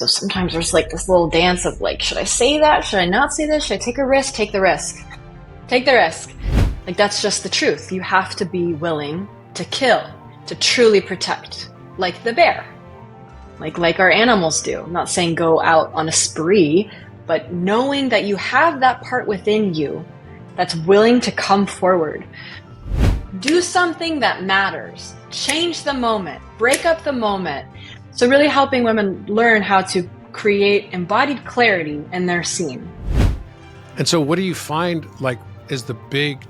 So sometimes there's like this little dance of like, should I say that? Should I not say this? Should I take a risk? Take the risk. Take the risk. Like, that's just the truth. You have to be willing to kill, to truly protect, like the bear, like our animals do. I'm not saying go out on a spree, but knowing that you have that part within you that's willing to come forward. Do something that matters. Change the moment. Break up the moment. So really helping women learn how to create embodied clarity in their scene. And so what do you find like is the big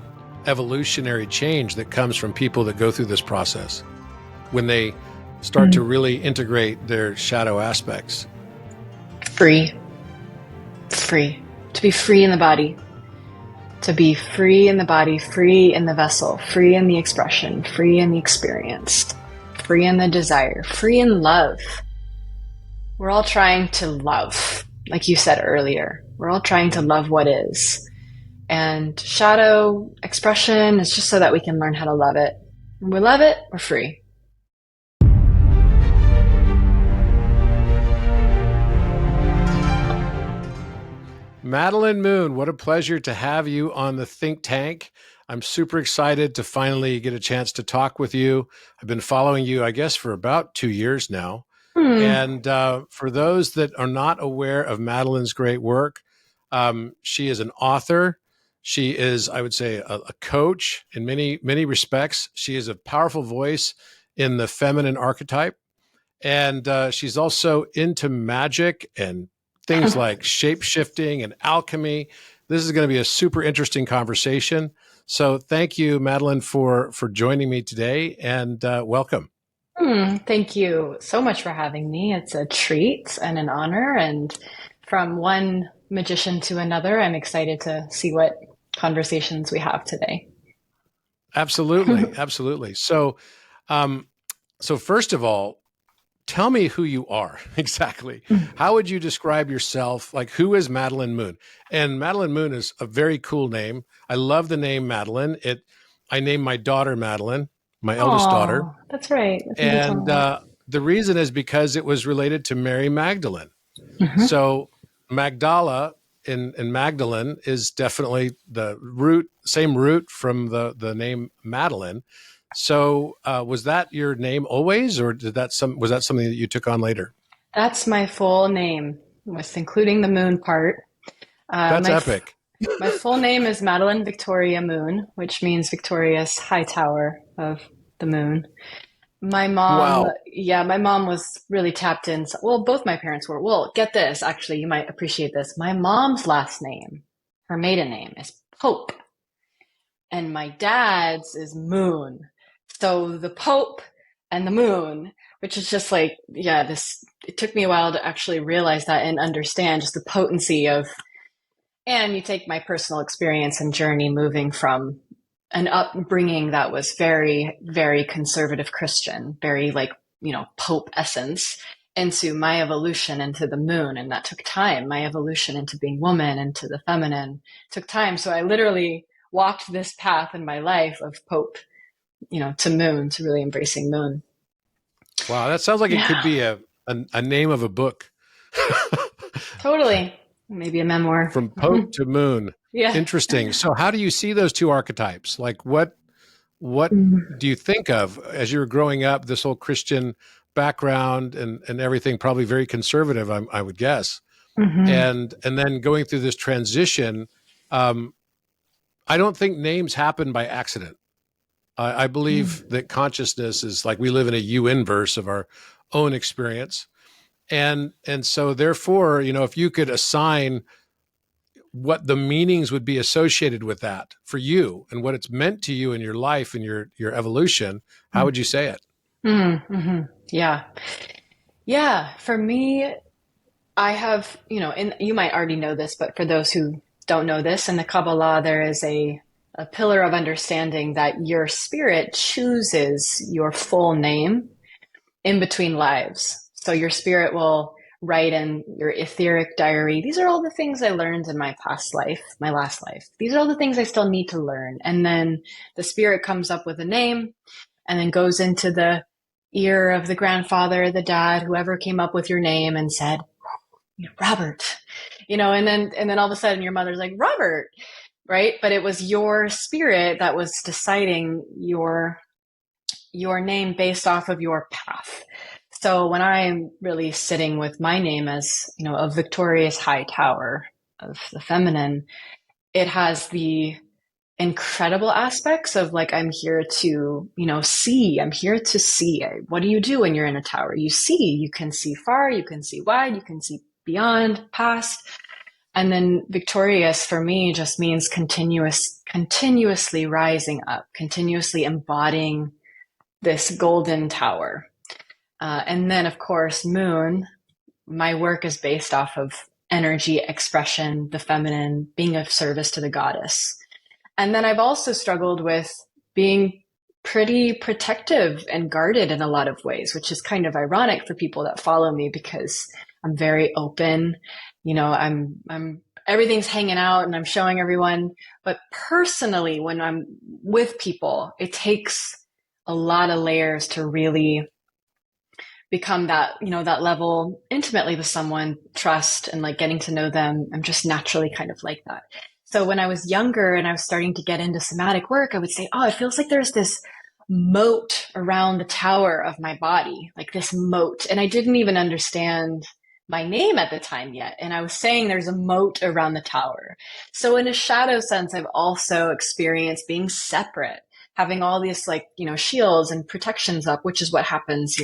evolutionary change that comes from people that go through this process when they start to really integrate their shadow aspects? Free. Free. To be free in the body. To be free in the body, free in the vessel, free in the expression, free in the experience, free in the desire, free in love. We're all trying to love, like you said earlier. We're all trying to love what is. And shadow expression is just so that we can learn how to love it. When we love it, we're free. Madelyn Moon, what a pleasure to have you on the Think Tank. I'm super excited to finally get a chance to talk with you. I've been following you, I guess, for about 2 years now. And for those that are not aware of Madelyn's great work, she is an author. She is, I would say, a coach in many, many respects. She is a powerful voice in the feminine archetype. And she's also into magic and things like shape-shifting and alchemy. This is going to be a super interesting conversation. So thank you, Madelyn, for joining me today, and welcome. Thank you so much for having me. It's a treat and an honor. And from one magician to another, I'm excited to see what conversations we have today. Absolutely. Absolutely. So, so first of all, tell me who you are exactly. How would you describe yourself? Like, who is Madelyn Moon? And Madelyn Moon is a very cool name. I love the name Madelyn. I named my daughter Madelyn, my eldest daughter. That's right. And the reason is because it was related to Mary Magdalene. So Magdala in Magdalene is definitely the same root from the name Madelyn. So was that your name always, or was that something that you took on later? That's my full name, with including the moon part. That's epic. My full name is Madelyn Victoria Moon, which means victorious high tower of the moon. My mom, my mom was really tapped in. Well, both my parents were. Well, get this, actually, you might appreciate this. My mom's last name, her maiden name, is Pope. And my dad's is Moon. So the Pope and the Moon, which is just like, it took me a while to actually realize that and understand just the potency of, and you take my personal experience and journey moving from an upbringing that was very, very conservative Christian, very Pope essence, into my evolution into the moon. And that took time. My evolution into being woman, into the feminine, took time. So I literally walked this path in my life of Pope, to moon, to really embracing moon. Wow. That sounds like it could be a name of a book. Totally. Maybe a memoir. From Pope to Moon. Yeah. Interesting. So how do you see those two archetypes? Like what do you think of as you were growing up, this whole Christian background and everything, probably very conservative, I would guess. And then going through this transition, I don't think names happen by accident. I believe that consciousness is like, we live in a U-inverse of our own experience. And so therefore, if you could assign what the meanings would be associated with that for you and what it's meant to you in your life and your evolution, how would you say it? Yeah. For me, I have, and you might already know this, but for those who don't know this, in the Kabbalah, there is a pillar of understanding that your spirit chooses your full name in between lives. So your spirit will write in your etheric diary, these are all the things I learned in my past life, my last life. These are all the things I still need to learn. And then the spirit comes up with a name and then goes into the ear of the grandfather, the dad, whoever came up with your name and said, Robert, and then all of a sudden your mother's like, Robert, right? But it was your spirit that was deciding your name based off of your path. So when I'm really sitting with my name as, a victorious high tower of the feminine, it has the incredible aspects of like, I'm here to, see. I'm here to see. What do you do when you're in a tower? You see. You can see far, you can see wide, you can see beyond, past. And then victorious for me just means continuously rising up, continuously embodying this golden tower. And then, of course, moon, my work is based off of energy, expression, the feminine, being of service to the goddess. And then I've also struggled with being pretty protective and guarded in a lot of ways, which is kind of ironic for people that follow me because I'm very open. I'm everything's hanging out and I'm showing everyone. But personally, when I'm with people, it takes a lot of layers to really become that, that level intimately with someone, trust and like getting to know them. I'm just naturally kind of like that. So when I was younger and I was starting to get into somatic work, I would say, oh, it feels like there's this moat around the tower of my body, like this moat. And I didn't even understand my name at the time yet. And I was saying there's a moat around the tower. So in a shadow sense, I've also experienced being separate, having all these like, shields and protections up, which is what happens,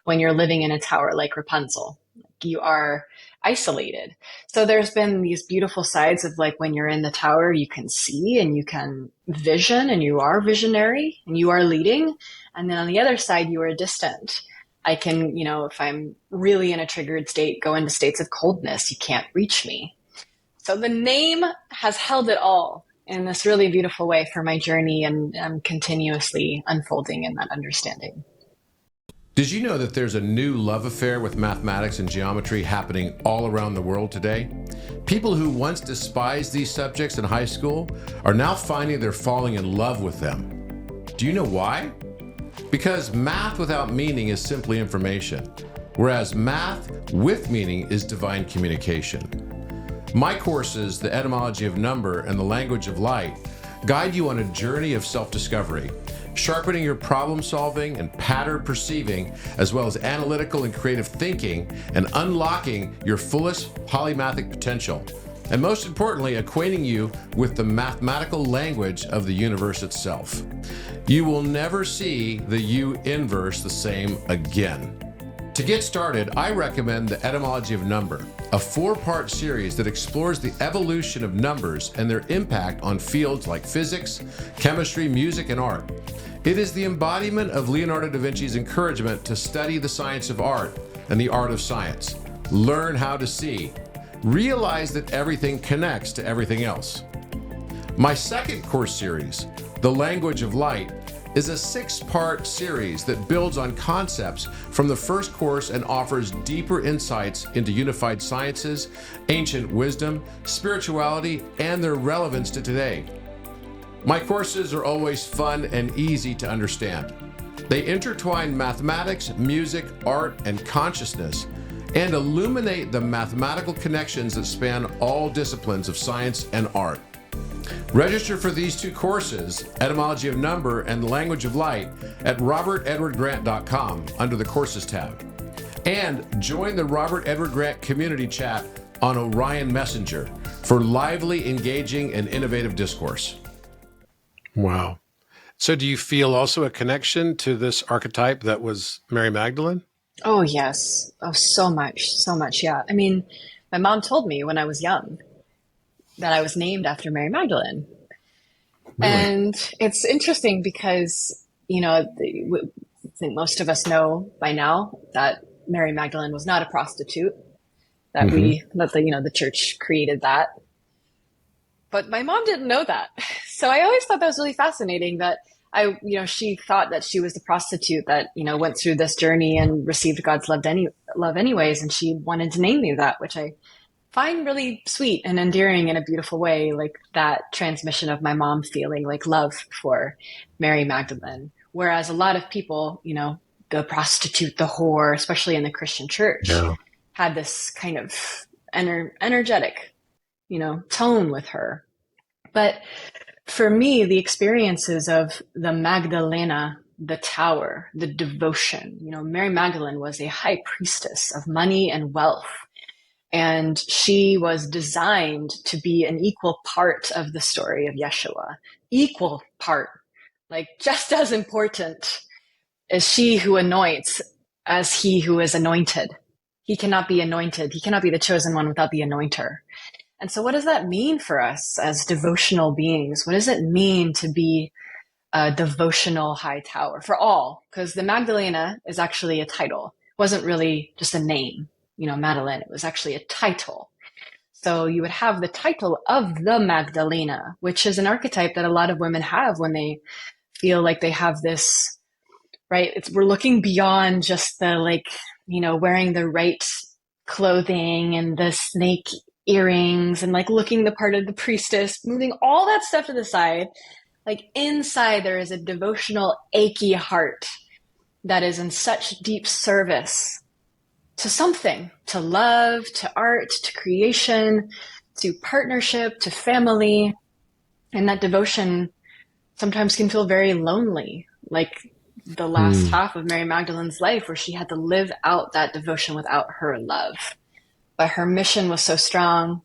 when you're living in a tower like Rapunzel. You are isolated. So there's been these beautiful sides of like when you're in the tower, you can see and you can vision and you are visionary and you are leading. And then on the other side, you are distant. I can, if I'm really in a triggered state, go into states of coldness. You can't reach me. So the name has held it all in this really beautiful way for my journey, and I'm continuously unfolding in that understanding. Did you know that there's a new love affair with mathematics and geometry happening all around the world today? People who once despised these subjects in high school are now finding they're falling in love with them. Do you know why? Because math without meaning is simply information, whereas math with meaning is divine communication. My courses, The Etymology of Number and The Language of Light, guide you on a journey of self-discovery, sharpening your problem solving and pattern perceiving, as well as analytical and creative thinking, and unlocking your fullest polymathic potential. And most importantly, acquainting you with the mathematical language of the universe itself. You will never see the U inverse the same again. To get started, I recommend The Etymology of Number, a 4-part series that explores the evolution of numbers and their impact on fields like physics, chemistry, music, and art. It is the embodiment of Leonardo da Vinci's encouragement to study the science of art and the art of science. Learn how to see. Realize that everything connects to everything else. My second course series, The Language of Light, is a 6-part series that builds on concepts from the first course and offers deeper insights into unified sciences, ancient wisdom, spirituality, and their relevance to today. My courses are always fun and easy to understand. They intertwine mathematics, music, art, and consciousness, and illuminate the mathematical connections that span all disciplines of science and art. Register for these 2 courses, Etymology of Number and The Language of Light, at robertedwardgrant.com under the Courses tab. And join the Robert Edward Grant community chat on Orion Messenger for lively, engaging, and innovative discourse. Wow. So do you feel also a connection to this archetype that was Mary Magdalene? Oh, yes. Oh, so much. Yeah. I mean, my mom told me when I was young that I was named after Mary Magdalene. Really? And it's interesting because, I think most of us know by now that Mary Magdalene was not a prostitute, that the church created that. But my mom didn't know that. So I always thought that was really fascinating that she thought that she was the prostitute that, went through this journey and received God's love anyways. And she wanted to name me that, which I find really sweet and endearing in a beautiful way, like that transmission of my mom feeling like love for Mary Magdalene. Whereas a lot of people, the prostitute, the whore, especially in the Christian church, had this kind of energetic, tone with her. But for me, the experiences of the Magdalena, the tower, the devotion, Mary Magdalene was a high priestess of money and wealth. And she was designed to be an equal part of the story of Yeshua. Equal part, like just as important as she who anoints as he who is anointed. He cannot be anointed. He cannot be the chosen one without the anointer. And so what does that mean for us as devotional beings? What does it mean to be a devotional high tower for all? Because the Magdalena is actually a title. It wasn't really just a name, Madeline. It was actually a title. So you would have the title of the Magdalena, which is an archetype that a lot of women have when they feel like they have this, right? We're looking beyond just the wearing the right clothing and the snake earrings and looking the part of the priestess, moving all that stuff to the side. Like inside there is a devotional, achy heart that is in such deep service to something, to love, to art, to creation, to partnership, to family. And that devotion sometimes can feel very lonely, like the last half of Mary Magdalene's life, where she had to live out that devotion without her love. But her mission was so strong,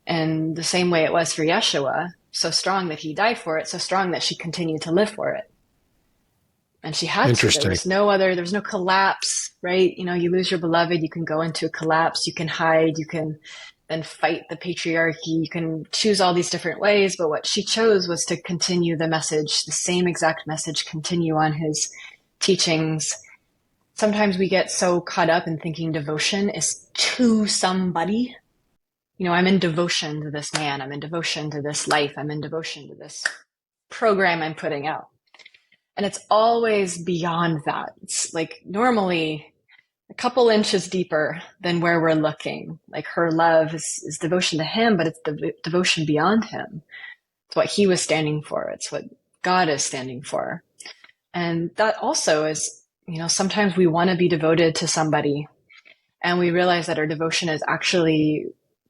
and the same way it was for Yeshua, so strong that he died for it, so strong that she continued to live for it. And she had to. There Interesting. was no collapse, right? You lose your beloved, you can go into a collapse, you can hide, you can then fight the patriarchy, you can choose all these different ways. But what she chose was to continue the message, the same exact message, continue on his teachings. Sometimes we get so caught up in thinking devotion is to somebody. I'm in devotion to this man, I'm in devotion to this life, I'm in devotion to this program I'm putting out. And it's always beyond that. It's like normally a couple inches deeper than where we're looking. Like her love is devotion to him, but it's the devotion beyond him. It's what he was standing for. It's what God is standing for. And that also is, sometimes we want to be devoted to somebody and we realize that our devotion is actually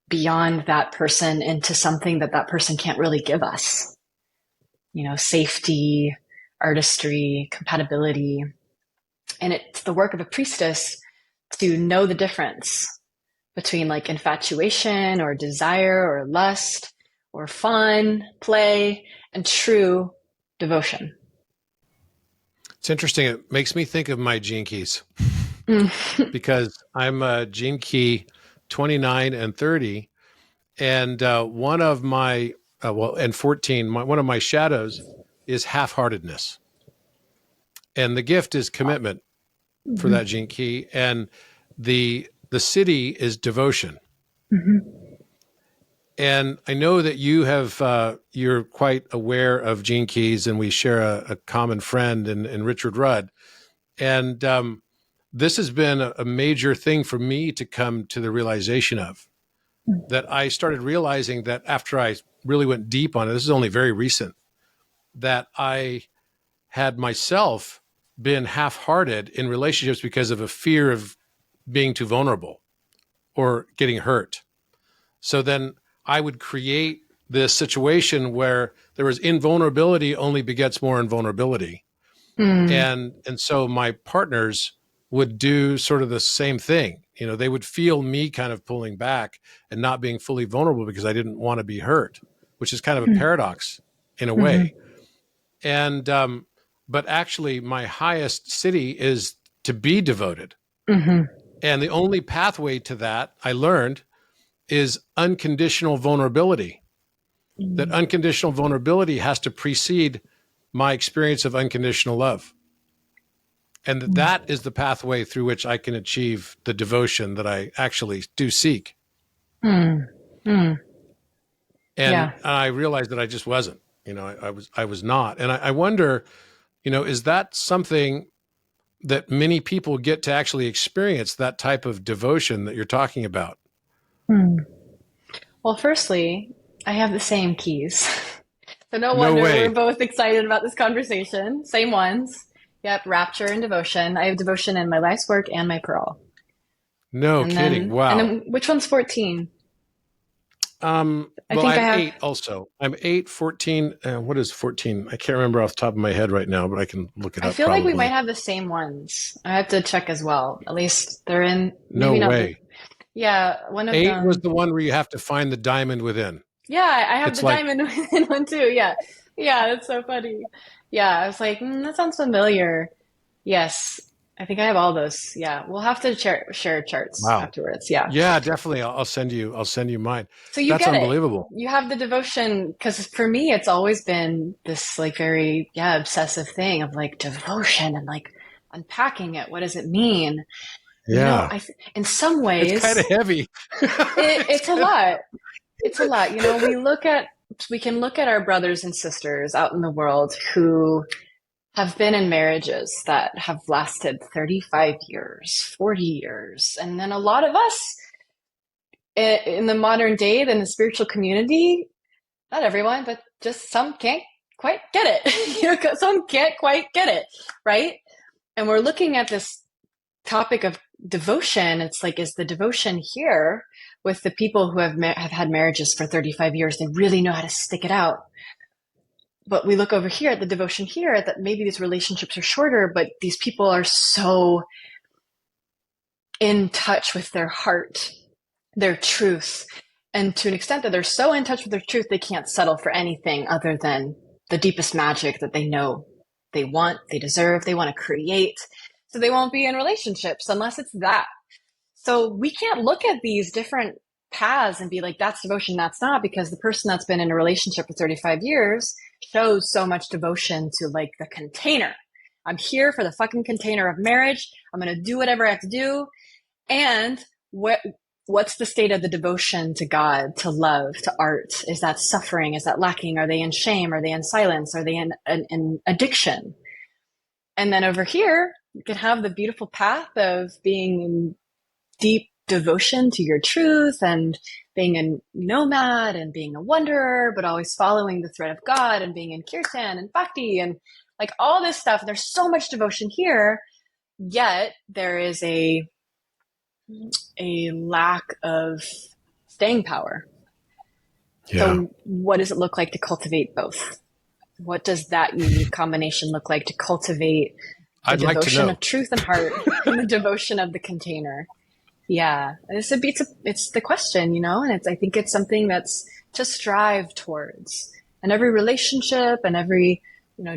beyond that person into something that person can't really give us. Safety, artistry, compatibility. And it's the work of a priestess to know the difference between infatuation or desire or lust or fun, play, and true devotion. It's interesting. It makes me think of my gene keys because I'm a gene key 29 and 30. And one of my, and 14, one of my shadows is half-heartedness. And the gift is commitment for that gene key. And the city is devotion. And I know that you have, you're quite aware of gene keys, and we share a common friend in Richard Rudd. And this has been a major thing for me to come to the realization of, that I started realizing that after I really went deep on it, this is only very recent, that I had myself been half-hearted in relationships because of a fear of being too vulnerable or getting hurt. So then I would create this situation where there was invulnerability only begets more invulnerability. And so my partners would do sort of the same thing. They would feel me kind of pulling back and not being fully vulnerable because I didn't want to be hurt, which is kind of a paradox in a way. And, but actually my highest city is to be devoted. And the only pathway to that, I learned, is unconditional vulnerability. That unconditional vulnerability has to precede my experience of unconditional love. And that is the pathway through which I can achieve the devotion that I actually do seek. And I realized that I just wasn't, I was not. And I wonder, is that something that many people get to actually experience, that type of devotion that you're talking about? Well, firstly, I have the same keys. So no No wonder we're way. both excited about this conversation. Same ones. Yep, rapture and devotion. I have devotion in my life's work and my parole. No kidding. And Wow. then which one's 14? I Well, think I I'm have, eight also. I'm 8, 14. What is 14? I can't remember off the top of my head right now, but I can look it I up feel like we might probably. have the same ones. I have to check as well. At least they're in, No maybe not the, way. yeah, one of 8 was them. the one where you have to find the diamond within. Yeah, I have It's the like, diamond in one too. Yeah. Yeah, that's so funny. Yeah, I was like, that sounds familiar. Yes, I think I have all those. Yeah, we'll have to share charts wow. afterwards. Yeah. Yeah, definitely. I'll send you mine. So you That's get it. unbelievable. You have the devotion because for me, it's always been this like very, yeah, obsessive thing of like devotion and like unpacking it. What does it mean? Yeah. In some It's kind of ways, heavy. It's it's a kind of, lot. It's a lot. We can look at our brothers and sisters out in the world who have been in marriages that have lasted 35 years, 40 years. And then a lot of us in the modern day, in the spiritual community, not everyone, but just some can't quite get it. Some can't quite get it, right? And we're looking at this topic of devotion. It's like, is the devotion here with the people who have had marriages for 35 years? They really know how to stick it out. But we look over here at the devotion here that maybe these relationships are shorter, but these people are so in touch with their heart, their truth, and to an extent that they're so in touch with their truth, they can't settle for anything other than the deepest magic that they know they want, they deserve, they want to create. So they won't be in relationships unless it's that. So we can't look at these different paths and be like, that's devotion, that's not, because the person that's been in a relationship for 35 years shows so much devotion to like the container. I'm here for the fucking container of marriage. I'm going to do whatever I have to do. And what's the state of the devotion to God, to love, to art? Is that suffering? Is that lacking? Are they in shame? Are they in silence? Are they in addiction? And then over here, you can have the beautiful path of being in deep devotion to your truth and being a nomad and being a wanderer, but always following the thread of God and being in kirtan and bhakti and like all this stuff. There's so much devotion here, yet there is a lack of staying power. yeah. So what does it look like to cultivate both? What does that unique combination look like to cultivate the I'd like to devotion know. of truth and heart and the devotion of the container? Yeah, it's the question, and I think it's something that's to strive towards. And every relationship and every,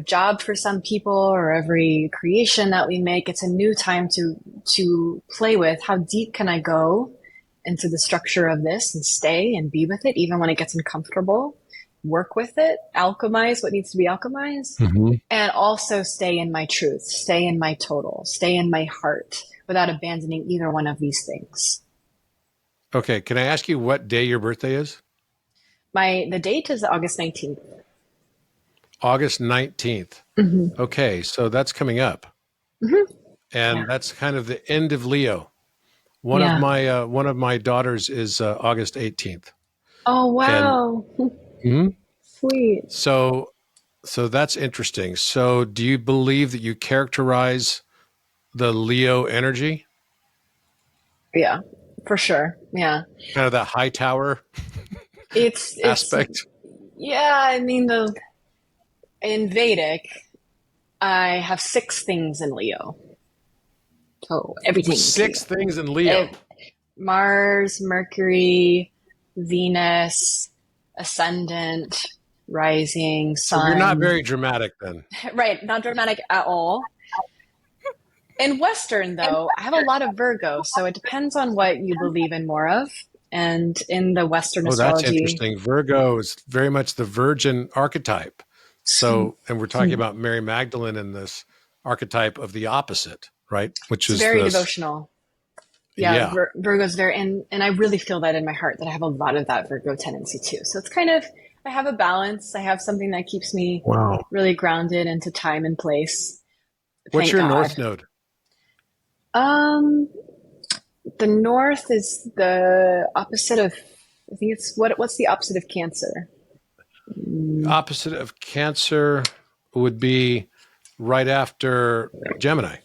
job for some people or every creation that we make, it's a new time to play with. How deep can I go into the structure of this and stay and be with it, even when it gets uncomfortable? Work with it, alchemize what needs to be alchemized, Mhm. and also stay in my truth, stay in my total, stay in my heart without abandoning either one of these things. Okay. Can I ask you what day your birthday is? The date is August 19th. August 19th. Mm-hmm. Okay. So that's coming up. Mm-hmm. Yeah. And that's kind of the end of Leo. Yeah. One of my daughters is August 18th. Oh, And wow. mhm. Sweet. so so that's interesting. So do you believe that you characterize the Leo energy, Yeah, for sure. Yeah. kind of that high tower It's, aspect? yeah, I mean, in Vedic, I have six things in Leo. So everything's Six Leo. things in Leo. It, Mars, Mercury, Venus, ascendant, rising, So you're not sun. very dramatic then. Right, not dramatic at all. In Western, though, I have a lot of Virgo, so it depends on what you believe in more of. And in the Western Oh, that's astrology, interesting. Virgo is very much the virgin archetype. it's So, and we're talking about Mary Magdalene in this archetype of the opposite, right? Which is very this, devotional. Yeah, yeah. Virgo's very, and I really feel that in my heart that I have a lot of that Virgo tendency too. So it's kind of, I have a balance. I have something that keeps me Wow. really grounded into time and place. What's Thank your God. north node? Um, the North is the opposite of, I think it's what's the opposite of Cancer? Opposite of Cancer would be right after Gemini.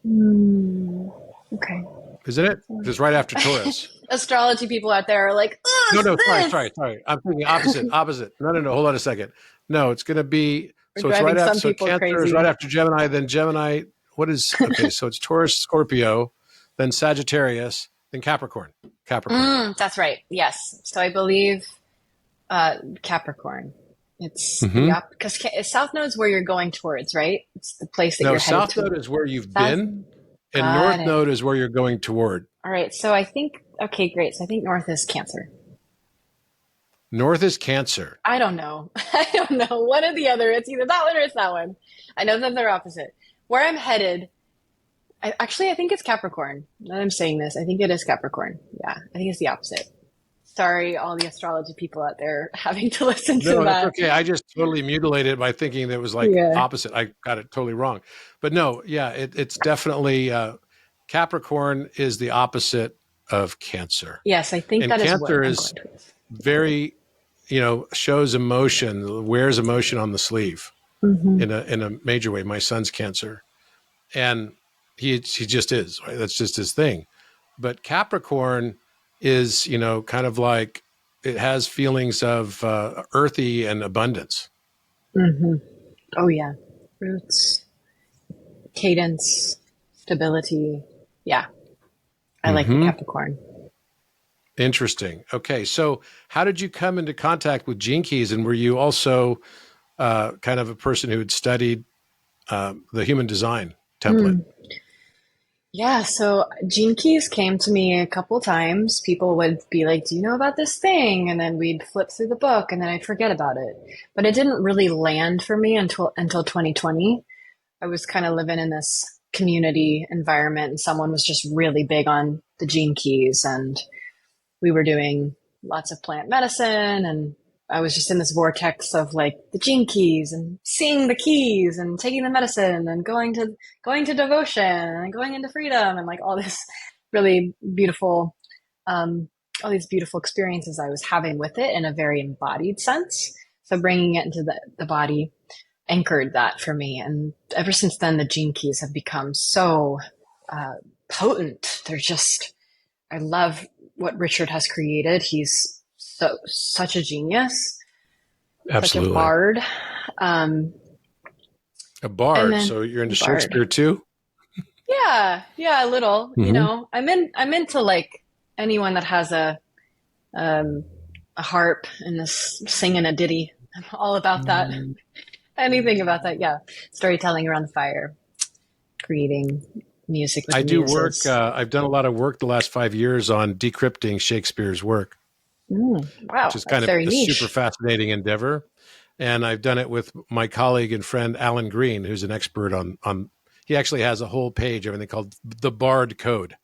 Mm, okay. Isn't it? It's right after Taurus. Astrology people out there are like, oh, No, it's no, sorry, this. sorry, sorry. I'm thinking opposite. No, no, no. Hold on a second. No, it's going to be, We're so it's right driving after, some so people Cancer is right crazy. after Gemini, then Gemini, what is, okay, so it's Taurus, Scorpio, then Sagittarius, then Capricorn. Capricorn. That's right. Yes. So I believe Capricorn. It's the Mm-hmm. up because South Node is where you're going towards, right? It's the place that No, you're headed South to. Node is where you've South. been, and Got North it. Node is where you're going toward. All right. So I think okay, great. So I think North is Cancer. North is Cancer. I don't know. I don't know. One or the other. It's either that one or it's that one. I know that they're opposite. Where I'm headed, I think it's Capricorn. Now that I'm saying this, I think it is Capricorn. Yeah, I think it's the opposite. Sorry, all the astrology people out there having to listen to No, that's that. okay. I just totally mutilated it by thinking that it was like Yeah. opposite. I got it totally wrong. But no, yeah, it's definitely Capricorn is the opposite of Cancer. Yes, I think And that is Cancer what I'm is going towards. very, shows emotion, wears emotion on the sleeve Hmm. in a major way. My son's Cancer, and he just is. Right? That's just his thing. But Capricorn is, kind of like it has feelings of earthy and abundance. Hmm. Oh yeah, roots, cadence, stability. Yeah, I like the Hmm. Capricorn. Interesting. Okay, so how did you come into contact with Gene Keys, and were you also kind of a person who had studied the human design template? Hmm. Yeah, so Gene Keys came to me a couple times. People would be like, "Do you know about this thing?" And then we'd flip through the book, and then I'd forget about it. But it didn't really land for me until 2020. I was kind of living in this community environment, and someone was just really big on the Gene Keys, and we were doing lots of plant medicine, and I was just in this vortex of like the Gene Keys and seeing the keys and taking the medicine and going to devotion and going into freedom and like all this really beautiful um, all these beautiful experiences I was having with it in a very embodied sense. So bringing it into the body anchored that for me, and ever since then the Gene Keys have become so uh, potent. They're just I love what Richard has created. He's such a genius, such a Absolutely. bard. Um, A and bard. then So you're into bard. Shakespeare too? Yeah, yeah, a little. You Hmm. know, I'm into like anyone that has um, a harp and is singing a ditty. I'm all about that. Anything about that. Yeah, storytelling around the fire, creating music with I the do work. muses. I've done a lot of work the last 5 years on decrypting Shakespeare's work, which Wow, is that's kind of very a super niche. fascinating endeavor. And I've done it with my colleague and friend Alan Green, who's an expert on. He actually has a whole page, everything called the Bard Code.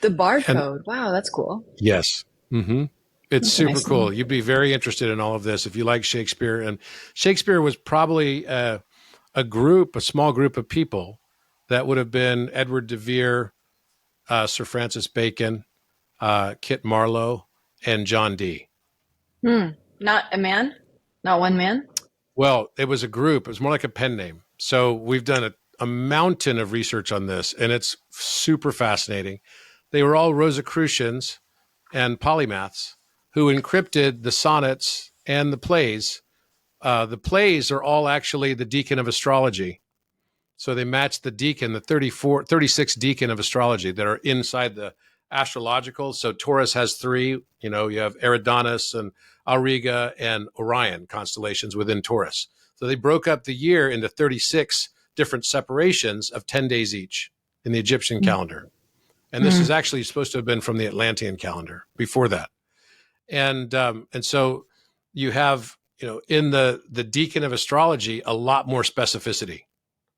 The And barcode. Wow, that's cool. yes, it's That's a super nice name. cool. You'd be very interested in all of this if you like Shakespeare. And Shakespeare was probably a small group of people that would have been Edward de Vere, Sir Francis Bacon, Kit Marlowe, and John Dee. Hmm. Not a man? Not one man? Well, it was a group. It was more like a pen name. So we've done a mountain of research on this, and it's super fascinating. They were all Rosicrucians and polymaths who encrypted the sonnets and the plays. The plays are all actually the deacon of astrology. So they match the deacon, the 36 deacon of astrology that are inside the astrological. So Taurus has three, you have Eridanus and Auriga and Orion constellations within Taurus. So they broke up the year into 36 different separations of 10 days each in the Egyptian calendar. And this is Mm. actually supposed to have been from the Atlantean calendar before that. And so you have, in the deacon of astrology, a lot more specificity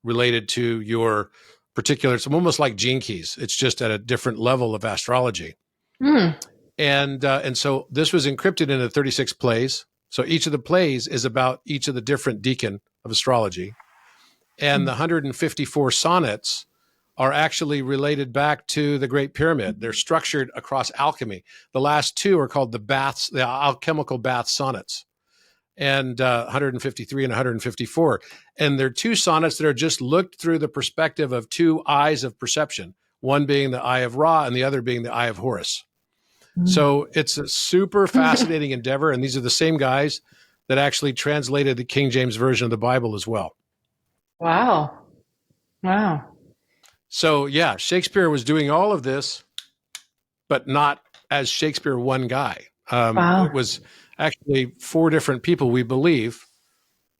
related to your particular. It's almost like gene keys. It's just at a different level of astrology. Mm. And so this was encrypted into 36 plays. So each of the plays is about each of the different deacon of astrology. And the 154 sonnets are actually related back to the Great Pyramid. They're structured across alchemy. The last two are called the alchemical bath sonnets, and 153 and 154. And they're two sonnets that are just looked through the perspective of two eyes of perception. one being the Eye of Ra and the other being the Eye of Horus. Mm. So it's a super fascinating endeavor. And these are the same guys that actually translated the King James Version of the Bible as well. Wow. Wow. So yeah, Shakespeare was doing all of this, but not as Shakespeare one guy. It Wow. was actually four different people, we believe,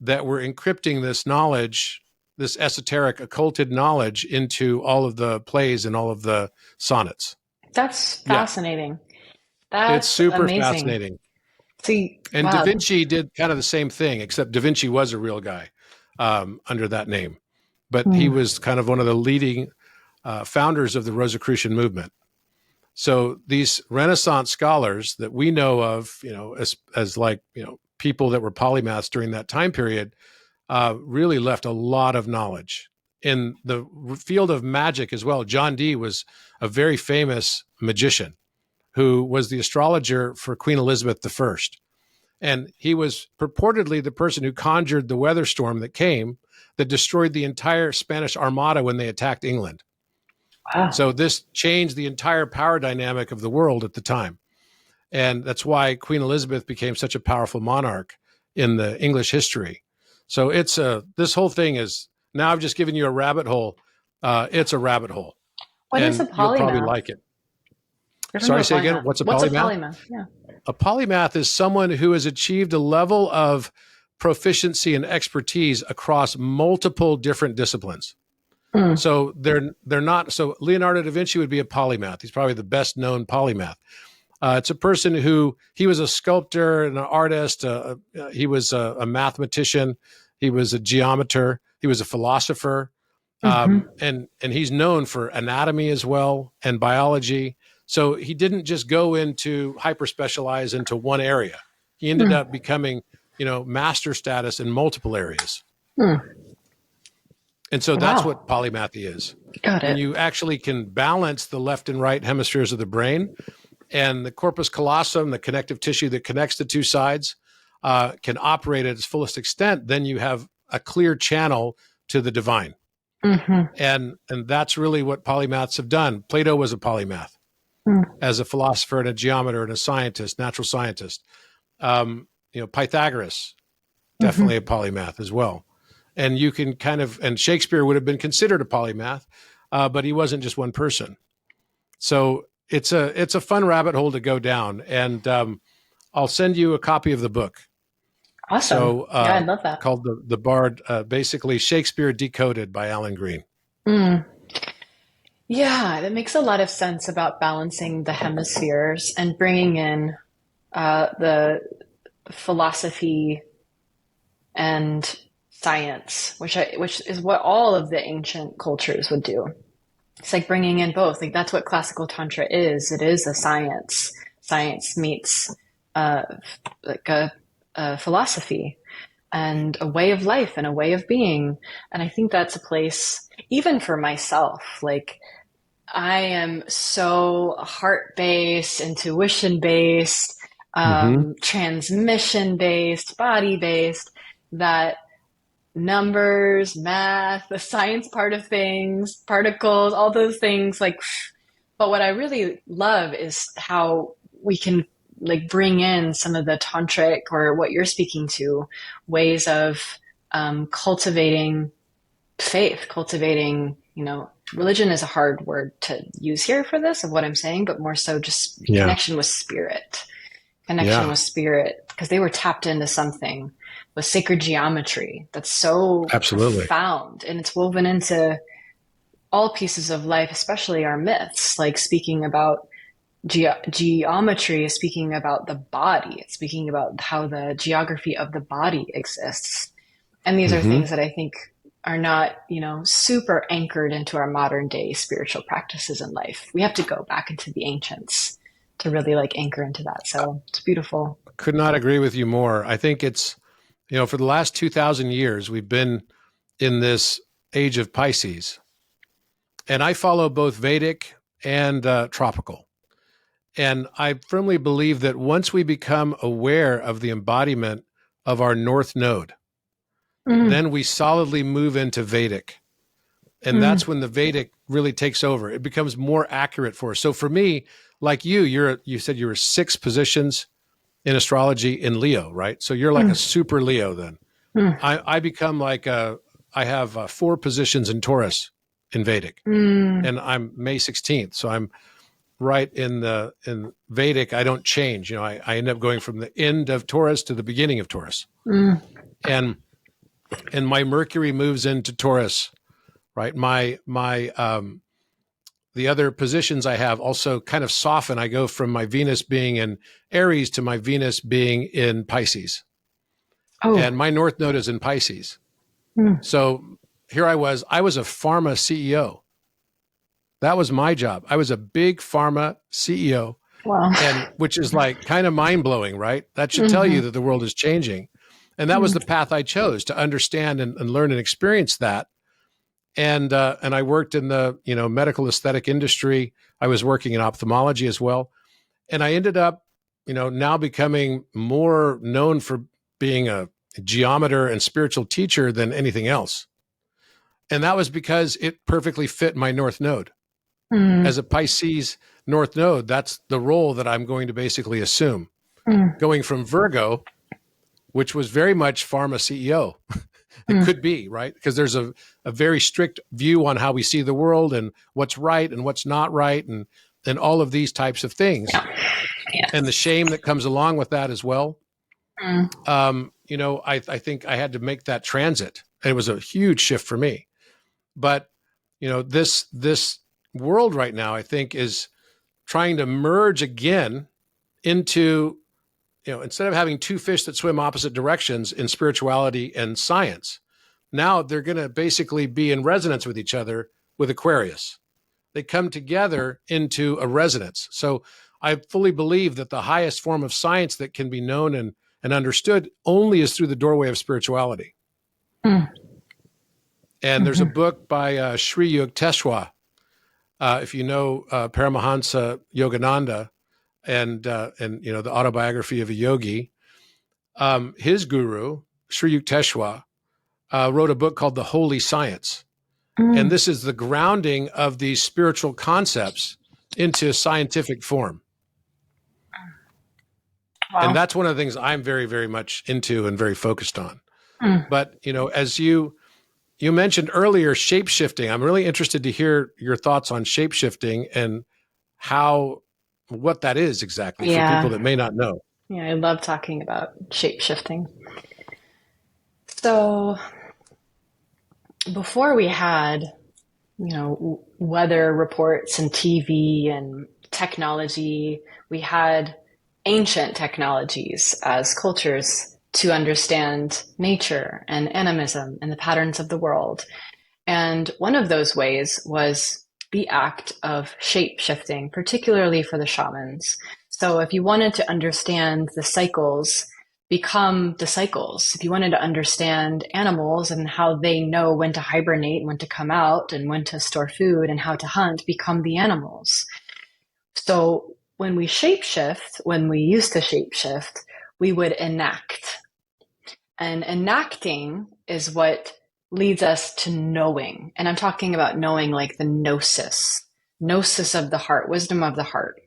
that were encrypting this knowledge, this esoteric, occulted knowledge into all of the plays and all of the sonnets. That's Yeah, fascinating. it's That's super amazing. fascinating. See, And Da wow. Vinci did kind of the same thing, except Da Vinci was a real guy under that name. But he Mm. was kind of one of the leading founders of the Rosicrucian movement. So these Renaissance scholars that we know of, as like, people that were polymaths during that time period, really left a lot of knowledge in the field of magic as well. John Dee was a very famous magician who was the astrologer for Queen Elizabeth I. And he was purportedly the person who conjured the weather storm that came that destroyed the entire Spanish Armada when they attacked England. Wow. So this changed the entire power dynamic of the world at the time. And that's why Queen Elizabeth became such a powerful monarch in the English history. So this whole thing is, now I've just given you a rabbit hole. It's a rabbit hole, What is a and you'll probably polymath? like it. I don't know Sorry, a say again. polymath. What's a What's a polymath? polymath? Yeah. A polymath is someone who has achieved a level of proficiency and expertise across multiple different disciplines. Mm. So they're not. So Leonardo da Vinci would be a polymath. He's probably the best known polymath. It's a person he was a sculptor and an artist. He was a mathematician. He was a geometer. He was a philosopher. Hmm. And he's known for anatomy as well and biology. So he didn't just go into hyper specialize into one area. He ended Mm. up becoming, master status in multiple areas. Mm. And so that's Wow. what polymathy is. Got When it. you actually can balance the left and right hemispheres of the brain, and the corpus callosum, the connective tissue that connects the two sides, can operate at its fullest extent, then you have a clear channel to the divine. Hmm. And that's really what polymaths have done. Plato was a polymath Mm. as a philosopher and a geometer and a scientist, natural scientist. Pythagoras, definitely Hmm. a polymath as well. And you can and Shakespeare would have been considered a polymath, but he wasn't just one person. So it's a fun rabbit hole to go down. And I'll send you a copy of the book. Awesome. So Yeah, I love that. called the Bard, basically Shakespeare Decoded by Alan Green. Mm. Yeah, that makes a lot of sense about balancing the hemispheres and bringing in the philosophy and science, which is what all of the ancient cultures would do. It's like bringing in both. Like that's what classical tantra is. It is a science. Science meets uh, like a philosophy and a way of life and a way of being. And I think that's a place, even for myself. Like I am so heart based, intuition based, Mm-hmm. transmission based, body based that numbers, math, the science part of things, particles, all those things like but what I really love is how we can like bring in some of the tantric or what you're speaking to ways of cultivating faith, cultivating, religion is a hard word to use here for this of what I'm saying, but more so just Yeah. connection Yeah. with spirit, because they were tapped into something with sacred geometry that's so Absolutely. profound and it's woven into all pieces of life, especially our myths, like speaking about geometry is speaking about the body. It's speaking about how the geography of the body exists. And these are Mm-hmm. things that I think are not, super anchored into our modern day spiritual practices in life. We have to go back into the ancients to really like anchor into that. So it's beautiful. Could not agree with you more. I think it's, for the last 2,000 years, we've been in this age of Pisces. And I follow both Vedic and tropical. And I firmly believe that once we become aware of the embodiment of our North Node, Mm. then we solidly move into Vedic. And that's when the Vedic really takes over. It becomes more accurate for us. So for me, like you said you were 6 positions in astrology in Leo, right? So you're like a super Leo then. I become like I have 4 positions in Taurus in Vedic, and I'm May 16th. So I'm right in Vedic. I don't change. I end up going from the end of Taurus to the beginning of Taurus. And my Mercury moves into Taurus, right? My the other positions I have also kind of soften. I go from my Venus being in Aries to my Venus being in Pisces. Oh. And my North Node is in Pisces. So here I was a pharma CEO. That was my job. I was a big pharma CEO, Wow. and which is like kind of mind blowing, right? That should tell you that the world is changing. And that was the path I chose to understand and learn and experience that. And I worked in the medical aesthetic industry. I was working in ophthalmology as well, and I ended up now becoming more known for being a geometer and spiritual teacher than anything else. And that was because it perfectly fit my North Node. As a Pisces North Node, that's the role that I'm going to basically assume. Going from Virgo, which was very much pharma CEO. It could be, right? Because there's a very strict view on how we see the world and what's right and what's not right, and all of these types of things. Yeah. And the shame that comes along with that as well. I think I had to make that transit. And it was a huge shift for me. But, this world right now, I think, is trying to merge again into, instead of having 2 fish that swim opposite directions in spirituality and science, now they're going to basically be in resonance with each other with Aquarius. They come together into a resonance. So I fully believe that the highest form of science that can be known and understood only is through the doorway of spirituality. And there's a book by Sri Yukteswar, if you know Paramahansa Yogananda, and the autobiography of a yogi. His guru, Sri Yukteswar, wrote a book called The Holy Science. And this is the grounding of these spiritual concepts into scientific form. Wow. And that's one of the things I'm very, very much into and very focused on. But, as you mentioned earlier, shape-shifting, I'm really interested to hear your thoughts on shape-shifting and what that is exactly for people that may not know. Yeah, I love talking about shape shifting. So before we had, weather reports and TV and technology, we had ancient technologies as cultures to understand nature and animism and the patterns of the world. And one of those ways was the act of shape shifting, particularly for the shamans. So if you wanted to understand the cycles, become the cycles. If you wanted to understand animals and how they know when to hibernate, when to come out, and when to store food and how to hunt, become the animals. So when we shapeshift, when we used to shapeshift, we would enact. And enacting is what leads us to knowing. And I'm talking about knowing like the gnosis of the heart, wisdom of the heart.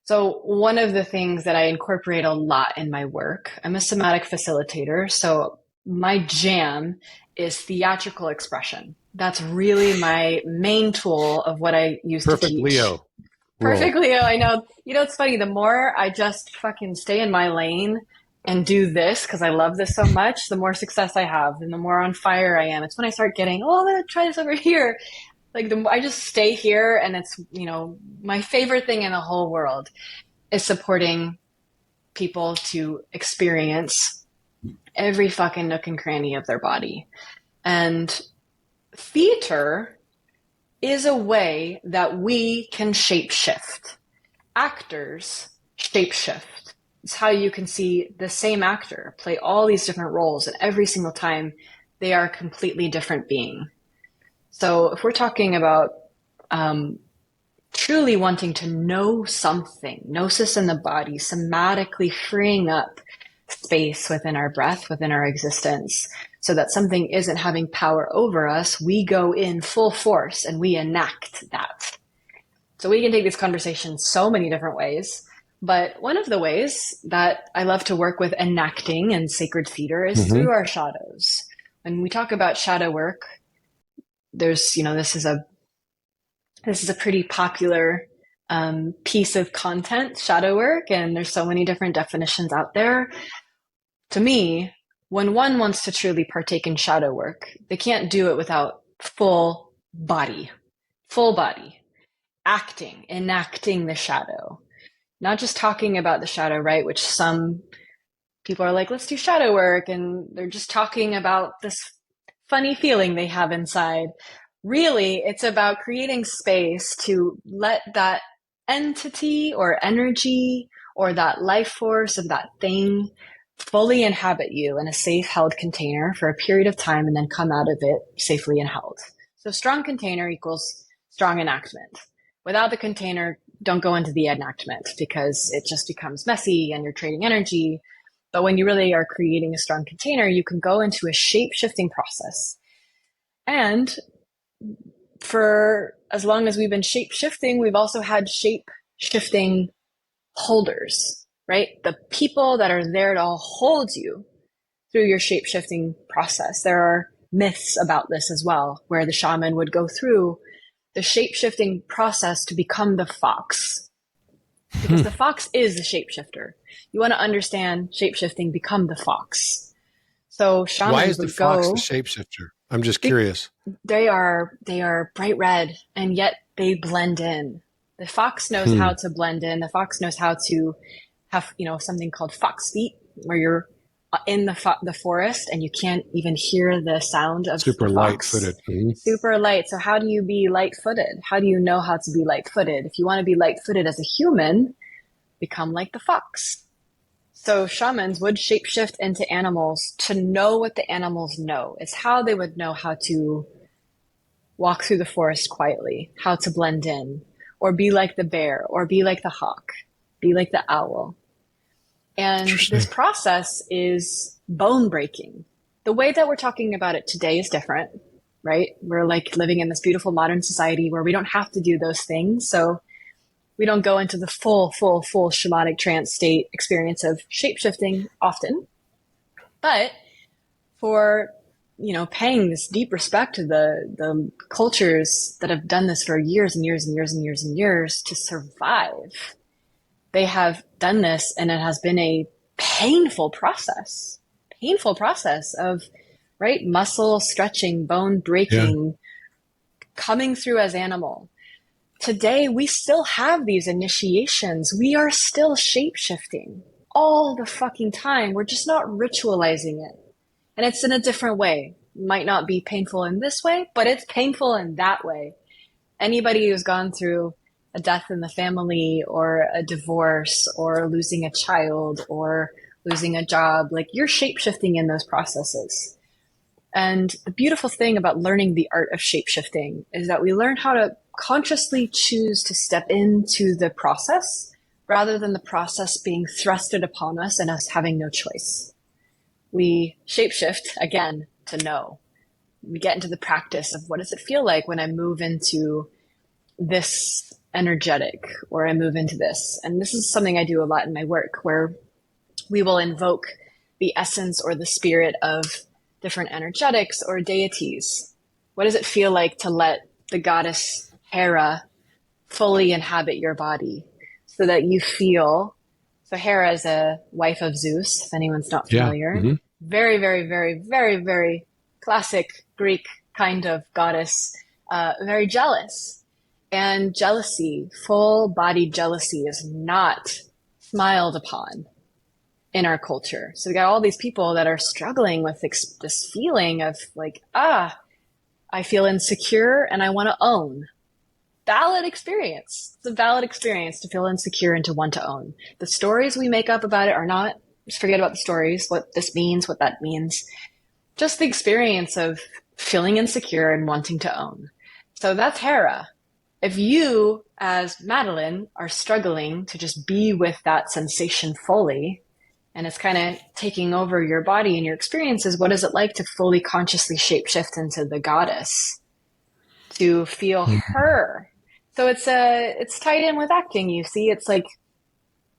So one of the things that I incorporate a lot in my work, I'm a somatic facilitator. So my jam is theatrical expression. That's really my main tool of what I use to teach. Perfect Leo. Perfect Leo, I know. It's funny. The more I just fucking stay in my lane and do this, because I love this so much, the more success I have and the more on fire I am. It's when I start getting, I'm going to try this over here. Like I just stay here, and it's, my favorite thing in the whole world is supporting people to experience every fucking nook and cranny of their body. And theater is a way that we can shapeshift. Actors shapeshift. It's how you can see the same actor play all these different roles, and every single time they are a completely different being. So if we're talking about truly wanting to know something, gnosis in the body, somatically freeing up space within our breath, within our existence, so that something isn't having power over us, we go in full force and we enact that. So we can take this conversation so many different ways. But one of the ways that I love to work with enacting and sacred theater is Mm-hmm. through our shadows. When we talk about shadow work, there's, this is a pretty popular piece of content, shadow work, and there's so many different definitions out there. To me, when one wants to truly partake in shadow work, they can't do it without full body, acting, enacting the shadow. Not just talking about the shadow, right? Which some people are like, let's do shadow work. And they're just talking about this funny feeling they have inside. Really, it's about creating space to let that entity or energy or that life force of that thing fully inhabit you in a safe held container for a period of time and then come out of it safely and held. So strong container equals strong enactment. Without the container, don't go into the enactment because it just becomes messy and you're trading energy. But when you really are creating a strong container, you can go into a shape-shifting process. And for as long as we've been shape-shifting, we've also had shape-shifting holders, right? The people that are there to hold you through your shape-shifting process. There are myths about this as well, where the shaman would go through the shape-shifting process to become the fox. Because the fox is the shapeshifter. You want to understand shape-shifting, become the fox. So Why shamans is the would fox the go, shapeshifter? I'm just curious. they are bright red and yet they blend in. The fox knows how to blend in. The fox knows how to have, something called fox feet, where you're in the forest and you can't even hear the sound of the Super fox. light-footed. Mm-hmm. Super light. So how do you be light-footed? How do you know how to be light-footed? If you want to be light-footed as a human, become like the fox. So shamans would shapeshift into animals to know what the animals know. It's how they would know how to walk through the forest quietly, how to blend in, or be like the bear, or be like the hawk, be like the owl. And this Interesting. process is bone breaking. The way that we're talking about it today is different, right? We're like living in this beautiful modern society where we don't have to do those things. So we don't go into the full shamanic trance state experience of shapeshifting often. But for, paying this deep respect to the cultures that have done this for years and years and years and years and years to survive, they have done this and it has been a painful process of, right, muscle stretching, bone Yeah. breaking, coming through as animal. Today, we still have these initiations. We are still shape-shifting all the fucking time. We're just not ritualizing it. And it's in a different way. It might not be painful in this way, but it's painful in that way. Anybody who's gone through a death in the family or a divorce or losing a child or losing a job, like you're shape-shifting in those processes. And the beautiful thing about learning the art of shapeshifting is that we learn how to consciously choose to step into the process rather than the process being thrusted upon us and us having no choice. We shapeshift again to know. We get into the practice of what does it feel like when I move into this energetic or I move into this. And this is something I do a lot in my work where we will invoke the essence or the spirit of different energetics or deities. What does it feel like to let the goddess Hera fully inhabit your body so that you feel? So Hera is a wife of Zeus, if anyone's not Yeah. familiar. Mm-hmm. Very, very, very, very, very classic Greek kind of goddess, very jealous. And jealousy, full bodied jealousy, is not smiled upon in our culture. So we got all these people that are struggling with this feeling of like, I feel insecure and I want to own. Valid experience. It's a valid experience to feel insecure and to want to own. The stories we make up about it are not, just forget about the stories, what this means, what that means. Just the experience of feeling insecure and wanting to own. So that's Hera. If you, as Madelyn, are struggling to just be with that sensation fully, And it's kind of taking over your body and your experiences. What is it like to fully consciously shapeshift into the goddess, to feel her? So it's tied in with acting. You see, it's like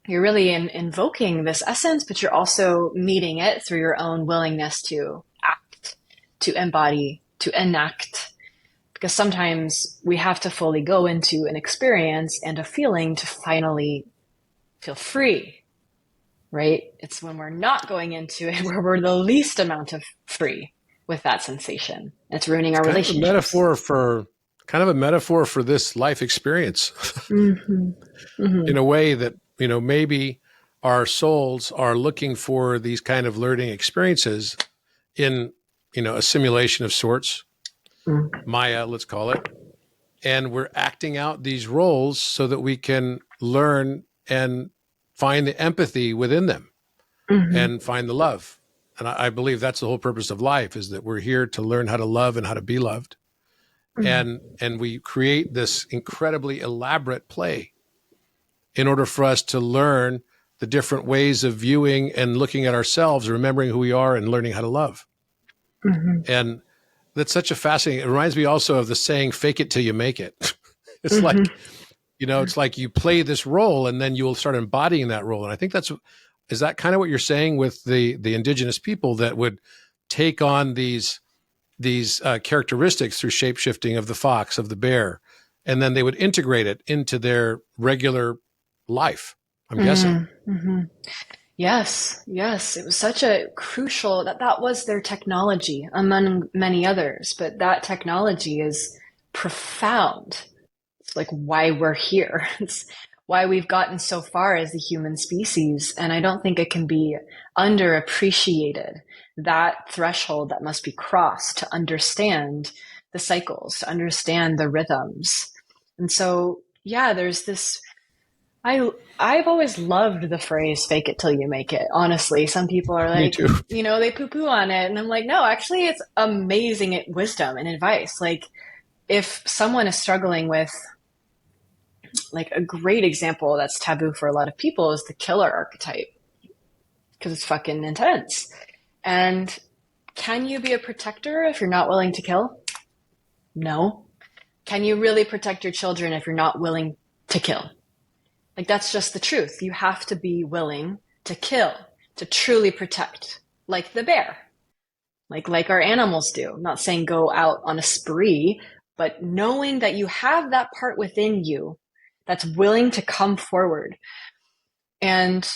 you're really invoking this essence, but you're also meeting it through your own willingness to act, to embody, to enact. Because sometimes we have to fully go into an experience and a feeling to finally feel free, right? It's when we're not going into it where we're the least amount of free with that sensation. It's ruining It's our kind of a relationships. metaphor for this life experience Mm-hmm. in Mm-hmm. a way that, maybe our souls are looking for these kind of learning experiences in, a simulation of sorts, Maya, let's call it. And we're acting out these roles so that we can learn and find the empathy within them Mm-hmm. and find the love. And I believe that's the whole purpose of life, is that we're here to learn how to love and how to be loved. And we create this incredibly elaborate play in order for us to learn the different ways of viewing and looking at ourselves, remembering who we are and learning how to love. Mm-hmm. And that's such a fascinating, it reminds me also of the saying, fake it till you make it. It's Mm-hmm. like, it's like you play this role and then you'll start embodying that role. And I think is that kind of what you're saying with the indigenous people that would take on these characteristics through shapeshifting of the fox, of the bear, and then they would integrate it into their regular life, I'm guessing. Mm-hmm. Yes, yes. It was such a crucial that was their technology among many others, but that technology is profound. It's like why we're here. It's why we've gotten so far as the human species. And I don't think it can be underappreciated, that threshold that must be crossed to understand the cycles, to understand the rhythms. And so, yeah, there's this I've always loved the phrase fake it till you make it. Honestly, some people are Me like, too. they poo poo on it. And I'm like, no, actually, it's amazing wisdom and advice. Like, if someone is struggling with, like, a great example that's taboo for a lot of people is the killer archetype, because it's fucking intense. And can you be a protector if you're not willing to kill? No. Can you really protect your children if you're not willing to kill? Like, that's just the truth. You have to be willing to kill, to truly protect, like the bear, like our animals do. I'm not saying go out on a spree, but knowing that you have that part within you that's willing to come forward. And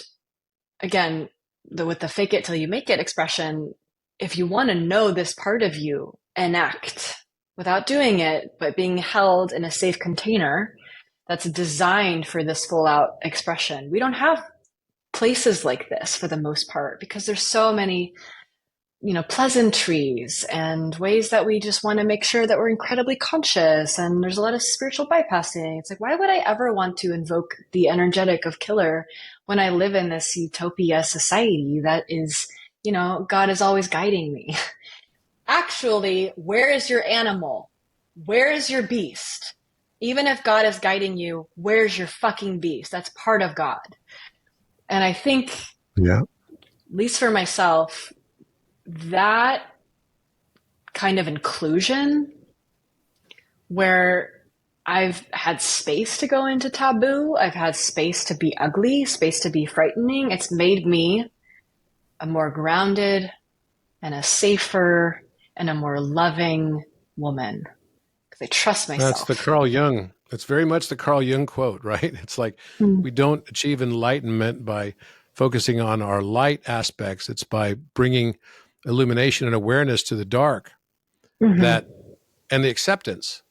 again, with the fake it till you make it expression, if you want to know this part of you, enact without doing it, but being held in a safe container that's designed for this full out expression. We don't have places like this for the most part because there's so many, pleasantries and ways that we just want to make sure that we're incredibly conscious, and there's a lot of spiritual bypassing. It's like, why would I ever want to invoke the energetic of killer when I live in this utopia society that is, God is always guiding me? Actually, where is your animal? Where is your beast? Even if God is guiding you, where's your fucking beast? That's part of God. And I think, Yeah. at least for myself, that kind of inclusion where I've had space to go into taboo, I've had space to be ugly, space to be frightening, it's made me a more grounded and a safer and a more loving woman because I trust That's the myself. Carl Jung. It's very much the Carl Jung quote, right? It's like we don't achieve enlightenment by focusing on our light aspects. It's by bringing illumination and awareness to the dark, Mm-hmm. that and the acceptance.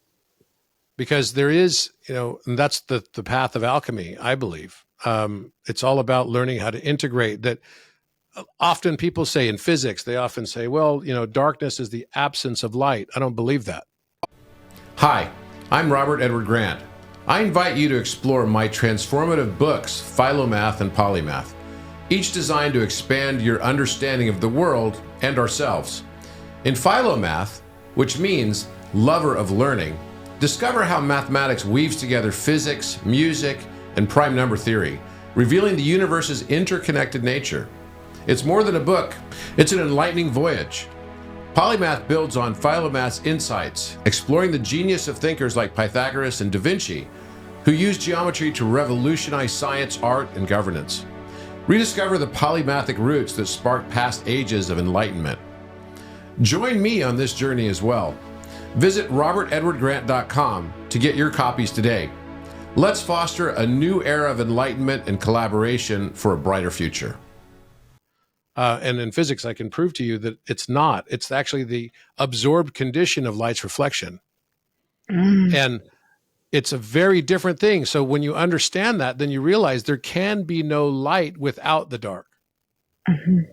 Because there is, and that's the path of alchemy, I believe. It's all about learning how to integrate that. Often people say in physics, they often say, well, darkness is the absence of light. I don't believe that. Hi, I'm Robert Edward Grant. I invite you to explore my transformative books, Philomath and Polymath, each designed to expand your understanding of the world and ourselves. In Philomath, which means lover of learning, discover how mathematics weaves together physics, music, and prime number theory, revealing the universe's interconnected nature. It's more than a book, it's an enlightening voyage. Polymath builds on Philomath's insights, exploring the genius of thinkers like Pythagoras and Da Vinci, who used geometry to revolutionize science, art, and governance. Rediscover the polymathic roots that sparked past ages of enlightenment. Join me on this journey as well. Visit robertedwardgrant.com to get your copies today. Let's foster a new era of enlightenment and collaboration for a brighter future. And in physics, I can prove to you that it's not. It's actually the absorbed condition of light's reflection. And it's a very different thing. So when you understand that, then you realize there can be no light without the dark.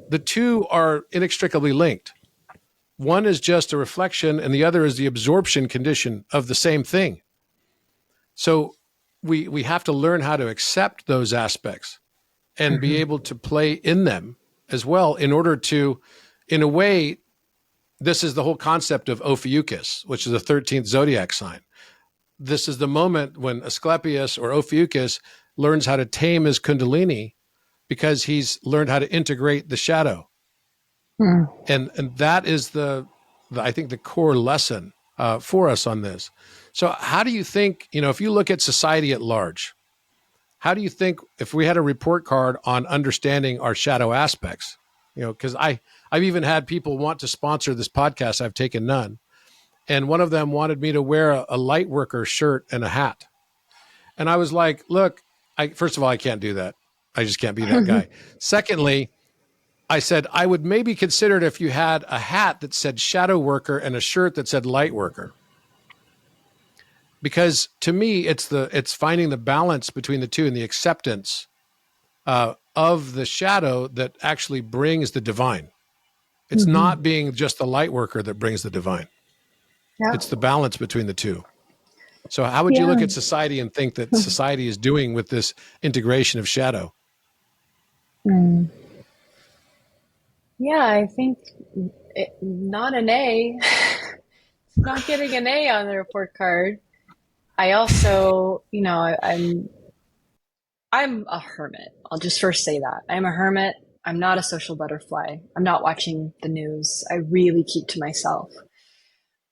The two are inextricably linked. One is just a reflection, and the other is the absorption condition of the same thing. So we have to learn how to accept those aspects and be able to play in them as well, in order to, in a way, this is the whole concept of Ophiuchus, which is the 13th zodiac sign. This is the moment when Asclepius or Ophiuchus learns how to tame his Kundalini, because he's learned how to integrate the shadow. And that is I think the core lesson for us on this. So how do you think, if you look at society at large, how do you think, if we had a report card on understanding our shadow aspects, because I've even had people want to sponsor this podcast. I've taken none. And one of them wanted me to wear a light worker shirt and a hat. And I was like, look, first of all, I can't do that. I just can't be that guy. Secondly, I said, I would maybe consider it if you had a hat that said shadow worker and a shirt that said light worker. Because to me, it's finding the balance between the two and the acceptance of the shadow that actually brings the divine. It's not being just the light worker that brings the divine. Yeah. It's the balance between the two. So how would you look at society and think that society is doing with this integration of shadow? Yeah, I think not an A. Not getting an A on the report card. I also, I'm a hermit. I'll just first say that. I'm a hermit. I'm not a social butterfly. I'm not watching the news. I really keep to myself.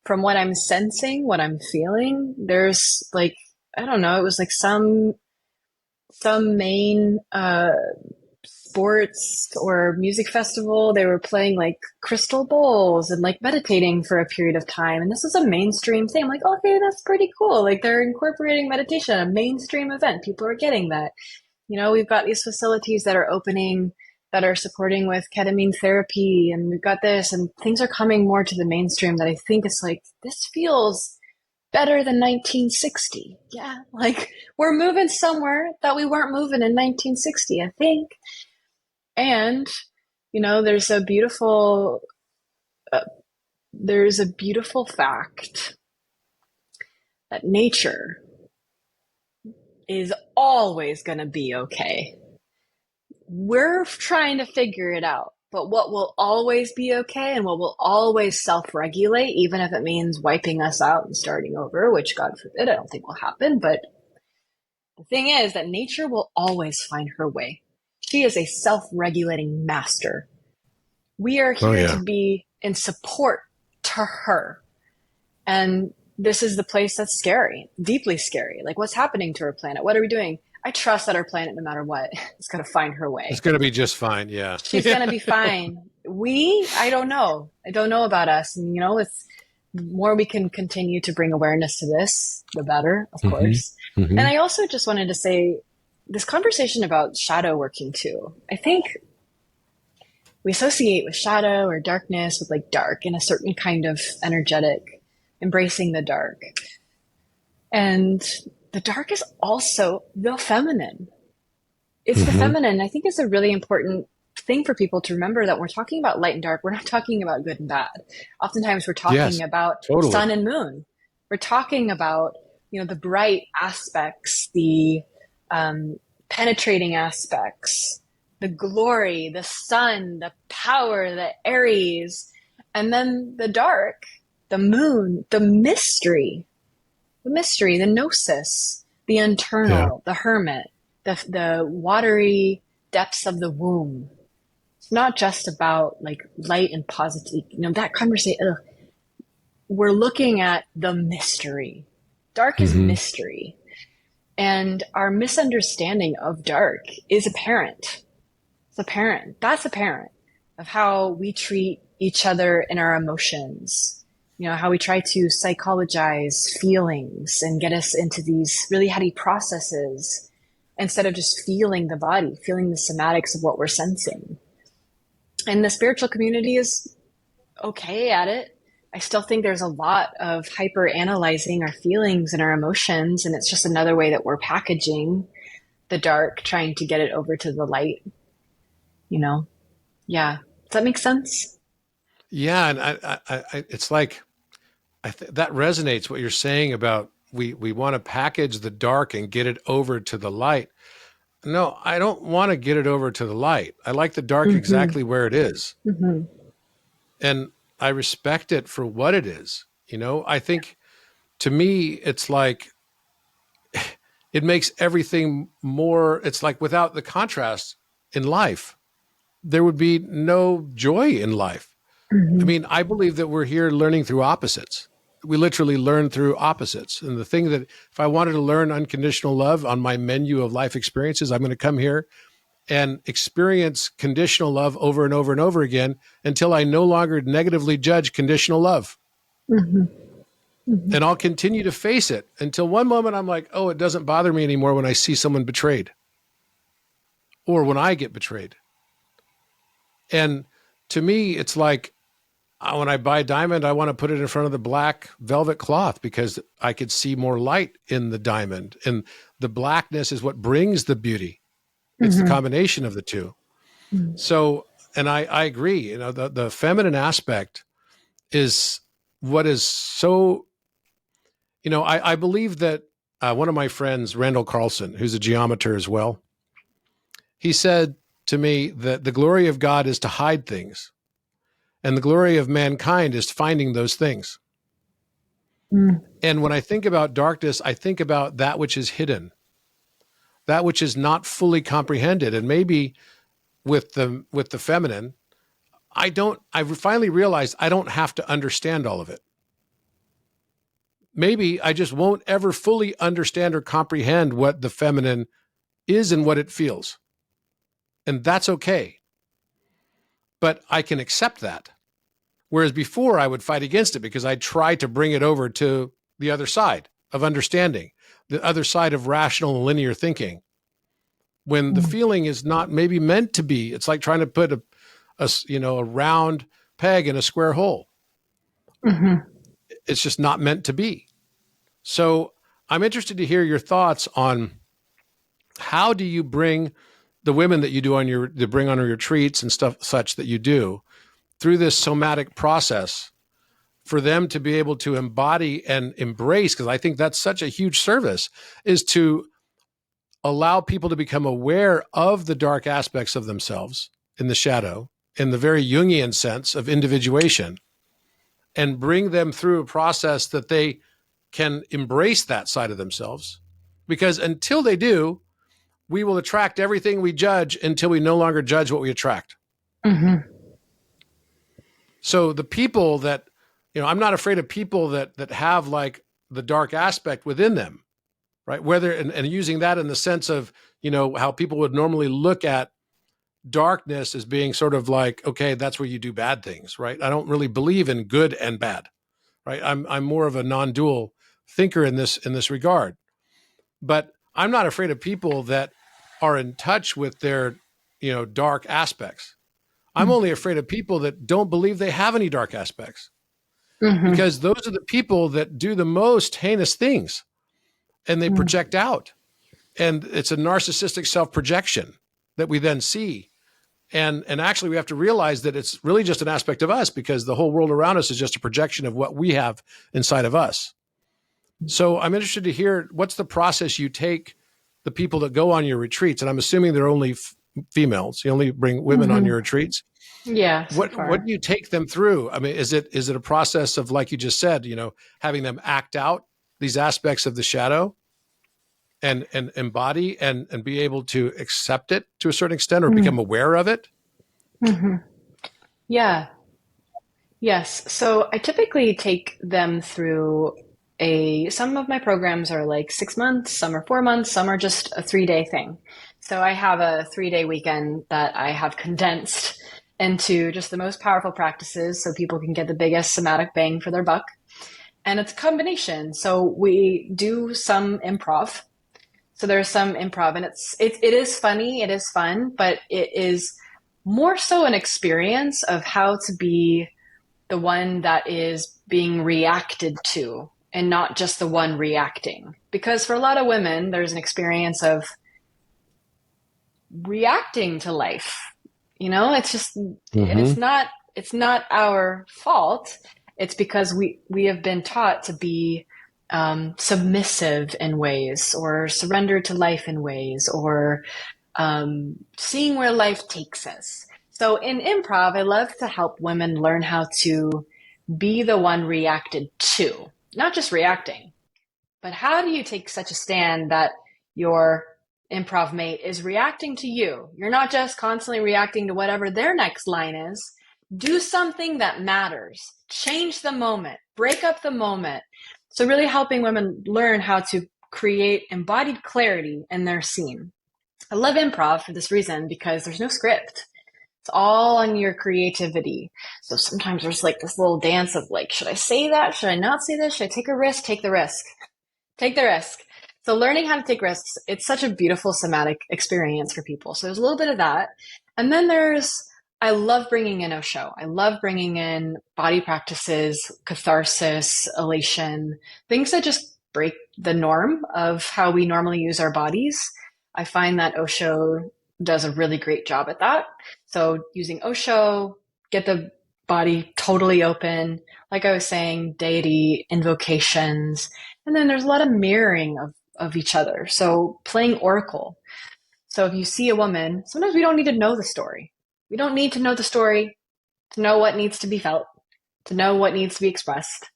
From what I'm sensing, what I'm feeling, there's I don't know, it was like some main sports or music festival. They were playing crystal bowls and meditating for a period of time. And this was a mainstream thing. I'm like, okay, that's pretty cool. They're incorporating meditation, a mainstream event. People are getting that. We've got these facilities that are opening that are supporting with ketamine therapy, and we've got this, and things are coming more to the mainstream that I think is this feels better than 1960. Yeah. We're moving somewhere that we weren't moving in 1960, I think. And, there's a beautiful fact that nature is always going to be okay. We're trying to figure it out, but what will always be okay and what will always self-regulate, even if it means wiping us out and starting over, which God forbid, I don't think will happen. But the thing is that nature will always find her way. She is a self-regulating master. We are here to be in support to her. And this is the place that's scary, deeply scary. What's happening to our planet? What are we doing? I trust that our planet, no matter what, is going to find her way. It's going to be just fine. Yeah. She's going to be fine. I don't know. I don't know about us. And, it's the more we can continue to bring awareness to this, the better, of course. And I also just wanted to say this conversation about shadow working too. I think we associate with shadow or darkness with dark in a certain kind of energetic, embracing the dark. And the dark is also the feminine. It's the feminine. I think it's a really important thing for people to remember, that we're talking about light and dark. We're not talking about good and bad. Oftentimes we're talking about sun and moon. We're talking about, the bright aspects, the penetrating aspects, the glory, the sun, the power, the Aries, and then the dark, the moon, the mystery, the gnosis, the internal, the hermit, the watery depths of the womb. It's not just about like light and positive, that conversation. We're looking at the mystery. Dark is Mm-hmm. mystery. And our misunderstanding of dark is apparent. It's apparent. That's apparent of how we treat each other in our emotions. How we try to psychologize feelings and get us into these really heady processes instead of just feeling the body, feeling the somatics of what we're sensing. And the spiritual community is okay at it. I still think there's a lot of hyper analyzing our feelings and our emotions, and it's just another way that we're packaging the dark, trying to get it over to the light, you know? Yeah. Does that make sense? Yeah, and it's like that resonates what you're saying about we want to package the dark and get it over to the light. No, I don't want to get it over to the light. I like the dark Mm-hmm. exactly where it is, Mm-hmm. and I respect it for what it is. I think to me, it's like it makes everything more. It's like without the contrast in life, there would be no joy in life. I Mm-hmm. mean, I believe that we're here learning through opposites. We literally learn through opposites. And the thing that if I wanted to learn unconditional love on my menu of life experiences, I'm going to come here and experience conditional love over and over and over again until I no longer negatively judge conditional love. Mm-hmm. Mm-hmm. And I'll continue to face it until one moment I'm like, oh, it doesn't bother me anymore when I see someone betrayed or when I get betrayed. And to me, it's like when I buy diamond, I want to put it in front of the black velvet cloth because I could see more light in the diamond. And the blackness is what brings the beauty. It's the Mm-hmm. combination of the two. So, and I agree, the feminine aspect is what is so, I believe that one of my friends, Randall Carlson, who's a geometer as well, he said to me that the glory of God is to hide things and the glory of mankind is finding those things. Mm-hmm. And when I think about darkness, I think about that which is hidden, that which is not fully comprehended. And maybe with the feminine, I finally realized I don't have to understand all of it. Maybe I just won't ever fully understand or comprehend what the feminine is and what it feels. And that's okay. But I can accept that. Whereas before I would fight against it because I tried to bring it over to the other side of understanding, the other side of rational and linear thinking. When the feeling is not maybe meant to be, it's like trying to put a round peg in a square hole. Mm-hmm. It's just not meant to be. So I'm interested to hear your thoughts on how do you bring the women that you do bring on your retreats and stuff such that you do through this somatic process for them to be able to embody and embrace, because I think that's such a huge service, is to allow people to become aware of the dark aspects of themselves in the shadow, in the very Jungian sense of individuation, and bring them through a process that they can embrace that side of themselves. Because until they do, we will attract everything we judge until we no longer judge what we attract. Mm-hmm. So the people that, I'm not afraid of people that have like the dark aspect within them, right? Whether, and using that in the sense of, how people would normally look at darkness as being sort of like, okay, that's where you do bad things, right? I don't really believe in good and bad, right? I'm more of a non-dual thinker in this regard. But I'm not afraid of people that are in touch with their, dark aspects. I'm only afraid of people that don't believe they have any dark aspects Mm-hmm. because those are the people that do the most heinous things and they project out. And it's a narcissistic self-projection that we then see. And actually we have to realize that it's really just an aspect of us because the whole world around us is just a projection of what we have inside of us. So I'm interested to hear what's the process you take the people that go on your retreats, and I'm assuming they're only females. You only bring women on Mm-hmm. your retreats. Yeah, so What far. do you take them through? I mean, is it a process of, like you just said, having them act out these aspects of the shadow and embody and be able to accept it to a certain extent or become aware of it? Hmm. Yeah. Yes. So I typically take them through some of my programs are like 6 months, some are 4 months, some are just a 3 day thing. So I have a 3 day weekend that I have condensed into just the most powerful practices so people can get the biggest somatic bang for their buck. And it's a combination. So we do some improv. So there's some improv, and it is funny, it is fun, but it is more so an experience of how to be the one that is being reacted to and not just the one reacting. Because for a lot of women, there's an experience of reacting to life. It's just, and Hmm. it's not our fault. It's because we have been taught to be submissive in ways, or surrender to life in ways, or seeing where life takes us. So in improv, I love to help women learn how to be the one reacted to, not just reacting, but how do you take such a stand that your improv mate is reacting to you? You're not just constantly reacting to whatever their next line is. Do something that matters. Change the moment. Break up the moment. So really helping women learn how to create embodied clarity in their scene. I love improv for this reason because there's no script. It's all on your creativity. So sometimes there's like this little dance of like, should I say that? Should I not say this? Should I take a risk? Take the risk. Take the risk. So learning how to take risks, it's such a beautiful somatic experience for people. So there's a little bit of that. And then I love bringing in Osho. I love bringing in body practices, catharsis, elation, things that just break the norm of how we normally use our bodies. I find that Osho does a really great job at that. So using Osho, get the body totally open. Like I was saying, deity, invocations, and then there's a lot of mirroring of each other. So playing oracle. So if you see a woman, sometimes we don't need to know the story. We don't need to know the story to know what needs to be felt, to know what needs to be expressed.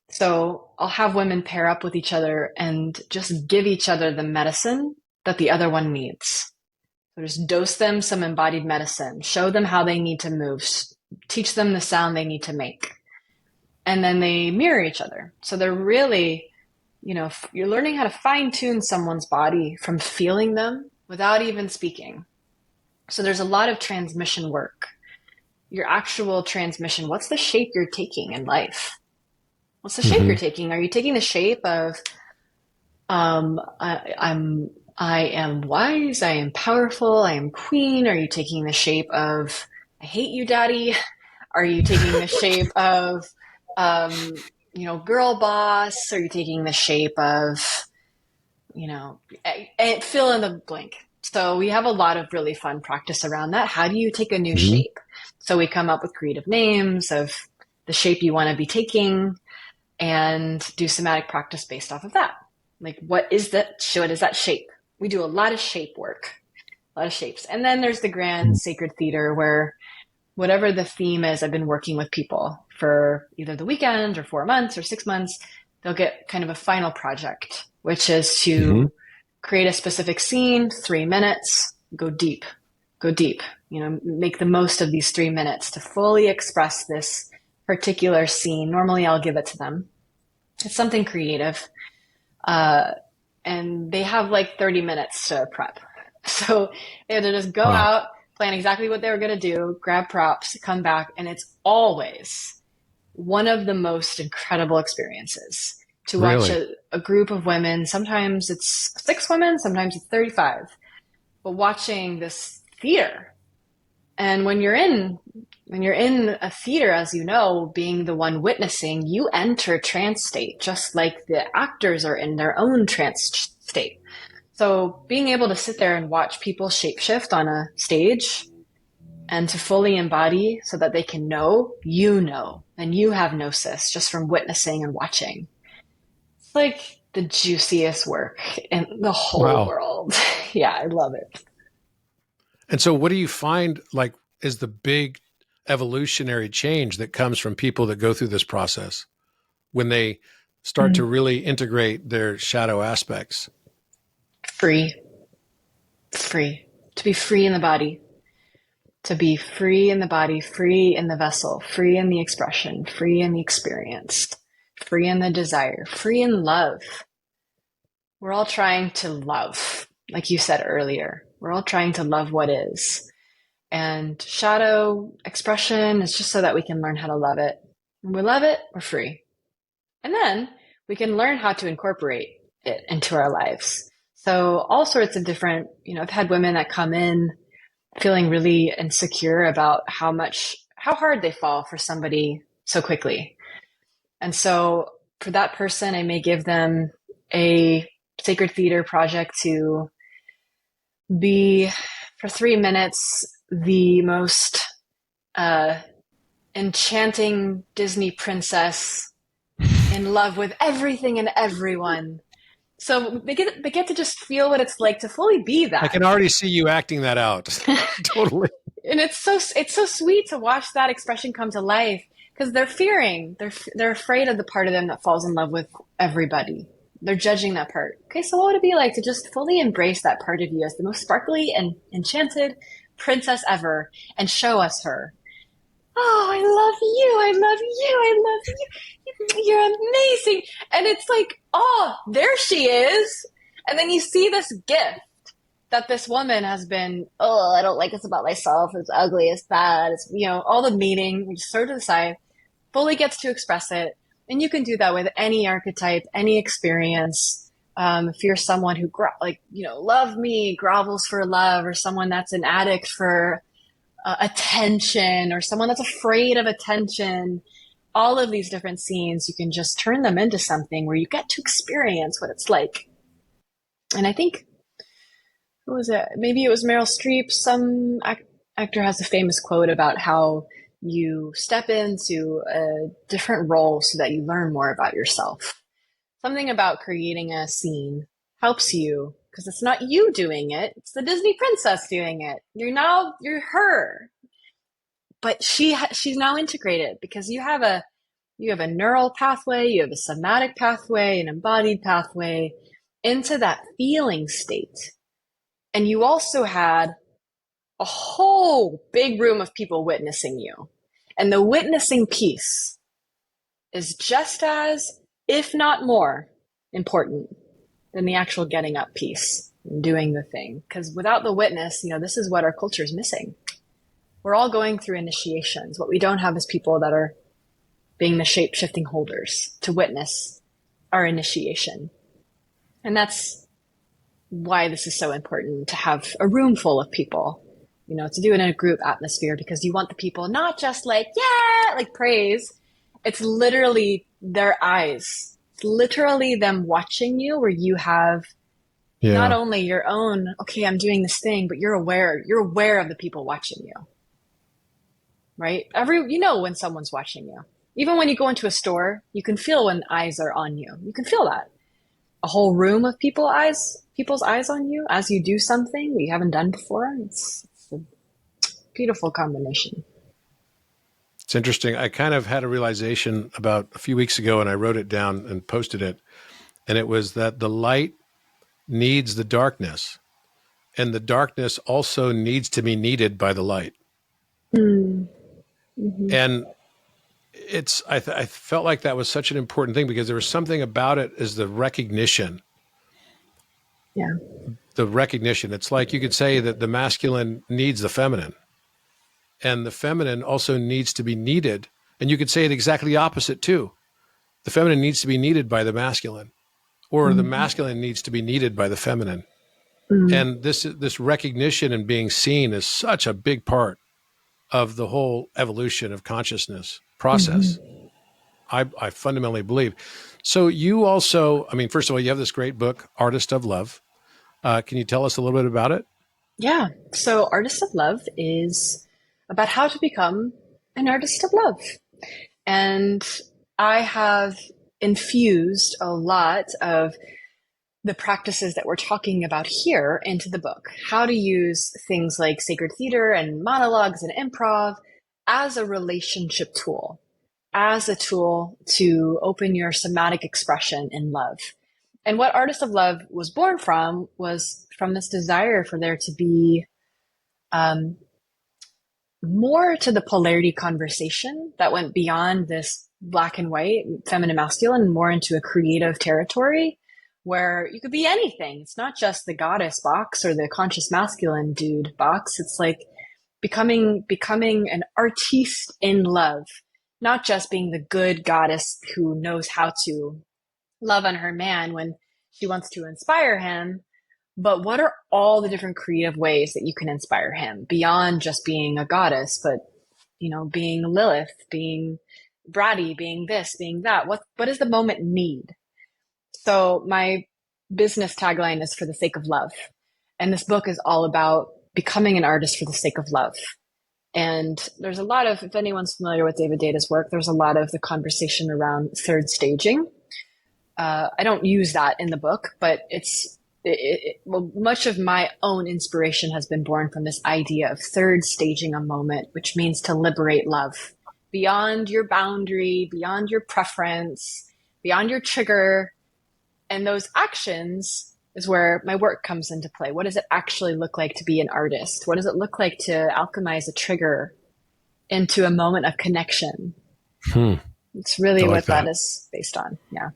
So I'll have women pair up with each other and just give each other the medicine that the other one needs. So just dose them some embodied medicine, show them how they need to move, teach them the sound they need to make. And then they mirror each other. So they're really, you're learning how to fine tune someone's body from feeling them without even speaking. So there's a lot of transmission work. Your actual transmission, what's the shape you're taking in life? What's the shape you're Hmm. taking? Are you taking the shape of I am wise, I am powerful, I am queen? Are you taking the shape of I hate you, daddy? Are you taking the shape of girl boss? Are you taking the shape of fill in the blank? So we have a lot of really fun practice around that. How do you take a new Hmm. shape? So we come up with creative names of the shape you want to be taking and do somatic practice based off of that. Like, what is that? What is that shape? We do a lot of shape work, a lot of shapes. And then there's the grand sacred theater where whatever the theme is, I've been working with people for either the weekend or 4 months or 6 months. They'll get kind of a final project, which is Hmm. to create a specific scene, 3 minutes, go deep, make the most of these 3 minutes to fully express this particular scene. Normally I'll give it to them. It's something creative. Uh, and they have like 30 minutes to prep. So they had to just go Wow. out, plan exactly what they were going to do, grab props, come back, and it's always one of the most incredible experiences to watch Really? a group of women. Sometimes it's 6 women, sometimes it's 35, but watching this theater. And when you're in a theater, as you know, being the one witnessing, you enter trance state, just like the actors are in their own trance state. So being able to sit there and watch people shapeshift on a stage and to fully embody so that they can know, and you have gnosis just from witnessing and watching. It's like the juiciest work in the whole Wow. world. Yeah, I love it. And so, what do you find like is the big evolutionary change that comes from people that go through this process when they start to Mm. really integrate their shadow aspects? Free, free, to be free in the body. to be free in the body, free in the vessel, free in the expression, free in the experience, free in the desire, free in love. We're all trying to love, like you said earlier. We're all trying to love what is. And shadow expression is just so that we can learn how to love it. When we love it, we're free. And then we can learn how to incorporate it into our lives. So all sorts of different, I've had women that come in feeling really insecure about how hard they fall for somebody so quickly. And so for that person, I may give them a sacred theater project to be for 3 minutes the most enchanting Disney princess in love with everything and everyone. So they get to just feel what it's like to fully be that. I can already see you acting that out. Totally. And it's so sweet to watch that expression come to life, because they're afraid of the part of them that falls in love with everybody. They're judging that part. Okay, so what would it be like to just fully embrace that part of you as the most sparkly and enchanted princess ever and show us her? Oh, I love you. I love you. I love you. You're amazing. And it's like, oh, there she is. And then you see this gift that this woman has been, oh, I don't like this about myself. It's ugly. It's bad. It's, all the meaning. We just throw it to the side. Fully gets to express it. And you can do that with any archetype, any experience. If you're someone who, love me, grovels for love, or someone that's an addict for attention, or someone that's afraid of attention, all of these different scenes, you can just turn them into something where you get to experience what it's like. And I think, what was it? Maybe it was Meryl Streep. Some actor has a famous quote about how you step into a different role so that you learn more about yourself. Something about creating a scene helps you, because it's not you doing it, it's the Disney princess doing it. You're her. But she's now integrated, because you have a neural pathway, you have a somatic pathway, an embodied pathway into that feeling state. And you also had a whole big room of people witnessing you. And the witnessing piece is just as, if not more, important than the actual getting up piece and doing the thing. Because without the witness, this is what our culture is missing. We're all going through initiations. What we don't have is people that are being the shape-shifting holders to witness our initiation. And that's why this is so important, to have a room full of people, to do it in a group atmosphere, because you want the people not just like, yeah, like praise. It's literally their eyes. It's literally them watching you, where you have not only your own, okay, I'm doing this thing, but you're aware of the people watching you. Right? When someone's watching you. Even when you go into a store, you can feel when eyes are on you. You can feel that. A whole room of people's eyes on you as you do something that you haven't done before. It's a beautiful combination. It's interesting. I kind of had a realization about a few weeks ago, and I wrote it down and posted it. And it was that the light needs the darkness, and the darkness also needs to be needed by the light. Mm-hmm. And I felt like that was such an important thing, because there was something about it as the recognition. Yeah. The recognition. It's like you could say that the masculine needs the feminine, and the feminine also needs to be needed. And you could say it exactly the opposite too. The feminine needs to be needed by the masculine, or the masculine needs to be needed by the feminine. And this recognition and being seen is such a big part of the whole evolution of consciousness process. I fundamentally believe. So you also, first of all, you have this great book, Artist of Love. Can you tell us a little bit about it? Yeah. So Artist of Love is about how to become an artist of love. And I have infused a lot of the practices that we're talking about here into the book. How to use things like sacred theater and monologues and improv as a relationship tool, as a tool to open your somatic expression in love. And what Artist of Love was born from was from this desire for there to be more to the polarity conversation that went beyond this black and white, feminine, masculine, more into a creative territory where you could be anything. It's not just the goddess box or the conscious masculine dude box. It's like becoming an artiste in love, not just being the good goddess who knows how to love on her man when she wants to inspire him, but what are all the different creative ways that you can inspire him beyond just being a goddess, but being Lilith, being bratty, being this, being that? What does the moment need? So my business tagline is for the sake of love. And this book is all about becoming an artist for the sake of love. And there's a lot of, if anyone's familiar with David Data's work, there's a lot of the conversation around third staging. I don't use that in the book, but well, much of my own inspiration has been born from this idea of third staging a moment, which means to liberate love beyond your boundary, beyond your preference, beyond your trigger. And those actions is where my work comes into play. What does it actually look like to be an artist? What does it look like to alchemize a trigger into a moment of connection? It's really what that is based on. Yeah.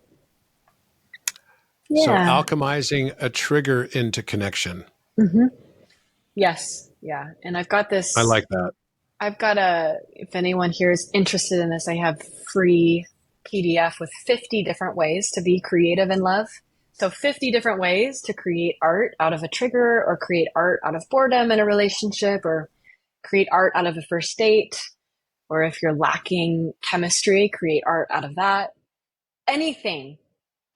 So alchemizing a trigger into connection. Mm-hmm. Yes. Yeah. And I've got this. I like that. If anyone here is interested in this, I have free PDF with 50 different ways to be creative in love. So 50 different ways to create art out of a trigger, or create art out of boredom in a relationship, or create art out of a first date. Or if you're lacking chemistry, create art out of that. Anything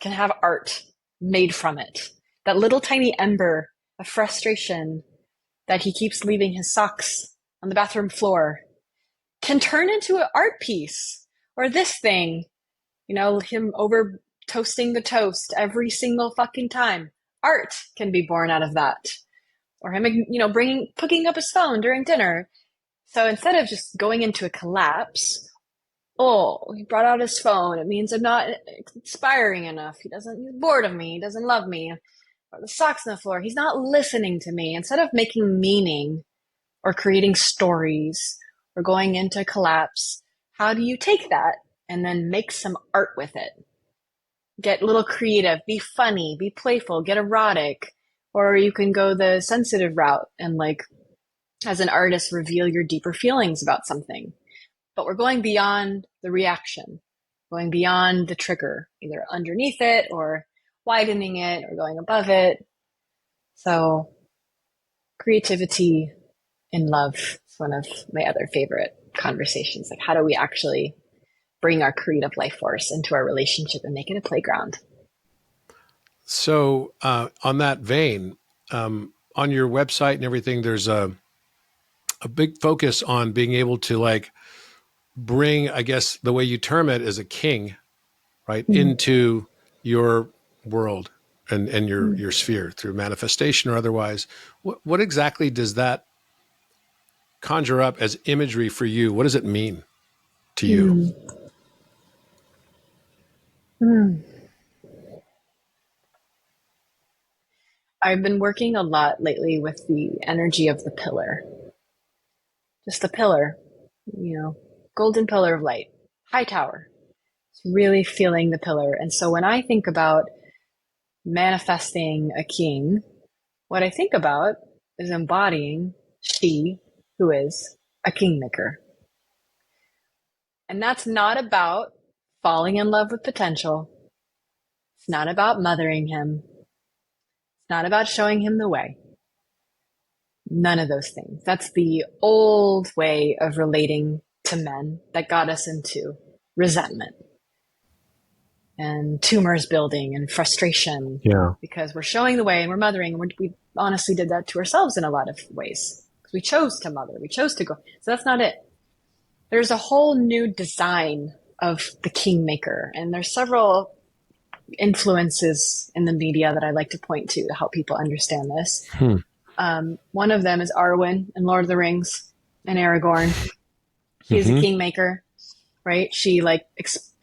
can have art made from it. That little tiny ember of frustration that he keeps leaving his socks on the bathroom floor can turn into an art piece. Or this thing, him over toasting the toast every single fucking time. Art can be born out of that. Or him, picking up his phone during dinner. So instead of just going into a collapse, he brought out his phone. It means I'm not inspiring enough. He's bored of me. He doesn't love me. Or the socks on the floor. He's not listening to me. Instead of making meaning or creating stories or going into collapse, how do you take that and then make some art with it? Get a little creative, be funny, be playful, get erotic. Or you can go the sensitive route and as an artist, reveal your deeper feelings about something. But we're going beyond the reaction, going beyond the trigger, either underneath it or widening it or going above it. So creativity in love is one of my other favorite conversations. How do we actually bring our creative life force into our relationship and make it a playground? So on that vein, on your website and everything, there's a big focus on being able to bring, I guess the way you term it, as a king, right, into your world and your sphere through manifestation or otherwise. What exactly does that conjure up as imagery for you? What does it mean to you? I've been working a lot lately with the energy of the pillar. Just the pillar, golden pillar of light, high tower. It's really feeling the pillar. And so when I think about manifesting a king, what I think about is embodying she who is a kingmaker. And that's not about falling in love with potential. It's not about mothering him. It's not about showing him the way. None of those things. That's the old way of relating to men that got us into resentment and tumors building and frustration. Yeah. Because we're showing the way and we're mothering. And we honestly did that to ourselves in a lot of ways. Because we chose to mother. We chose to go. So that's not it. There's a whole new design of the Kingmaker. And there's several influences in the media that I like to point to help people understand this. One of them is Arwen in Lord of the Rings and Aragorn. He is a kingmaker, right? She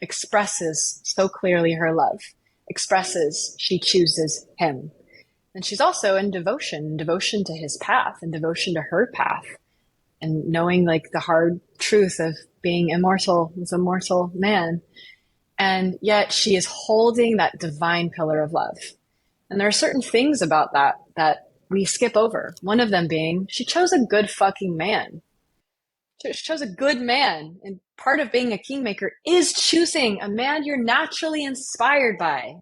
expresses so clearly her love, expresses she chooses him. And she's also in devotion to his path and devotion to her path. and knowing like the hard truth of being immortal as a mortal man. And yet she is holding that divine pillar of love. And there are certain things about that we skip over. One of them being she chose a good fucking man. She chose a good man. And part of being a kingmaker is choosing a man you're naturally inspired by.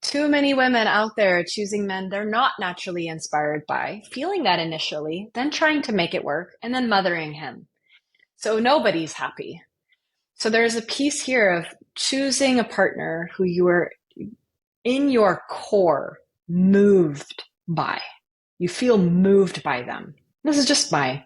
Too many women out there choosing men they're not naturally inspired by, feeling that initially, then trying to make it work, and then mothering him. So nobody's happy. So there's a piece here of choosing a partner who you are in your core moved by. You feel moved by them. This is just my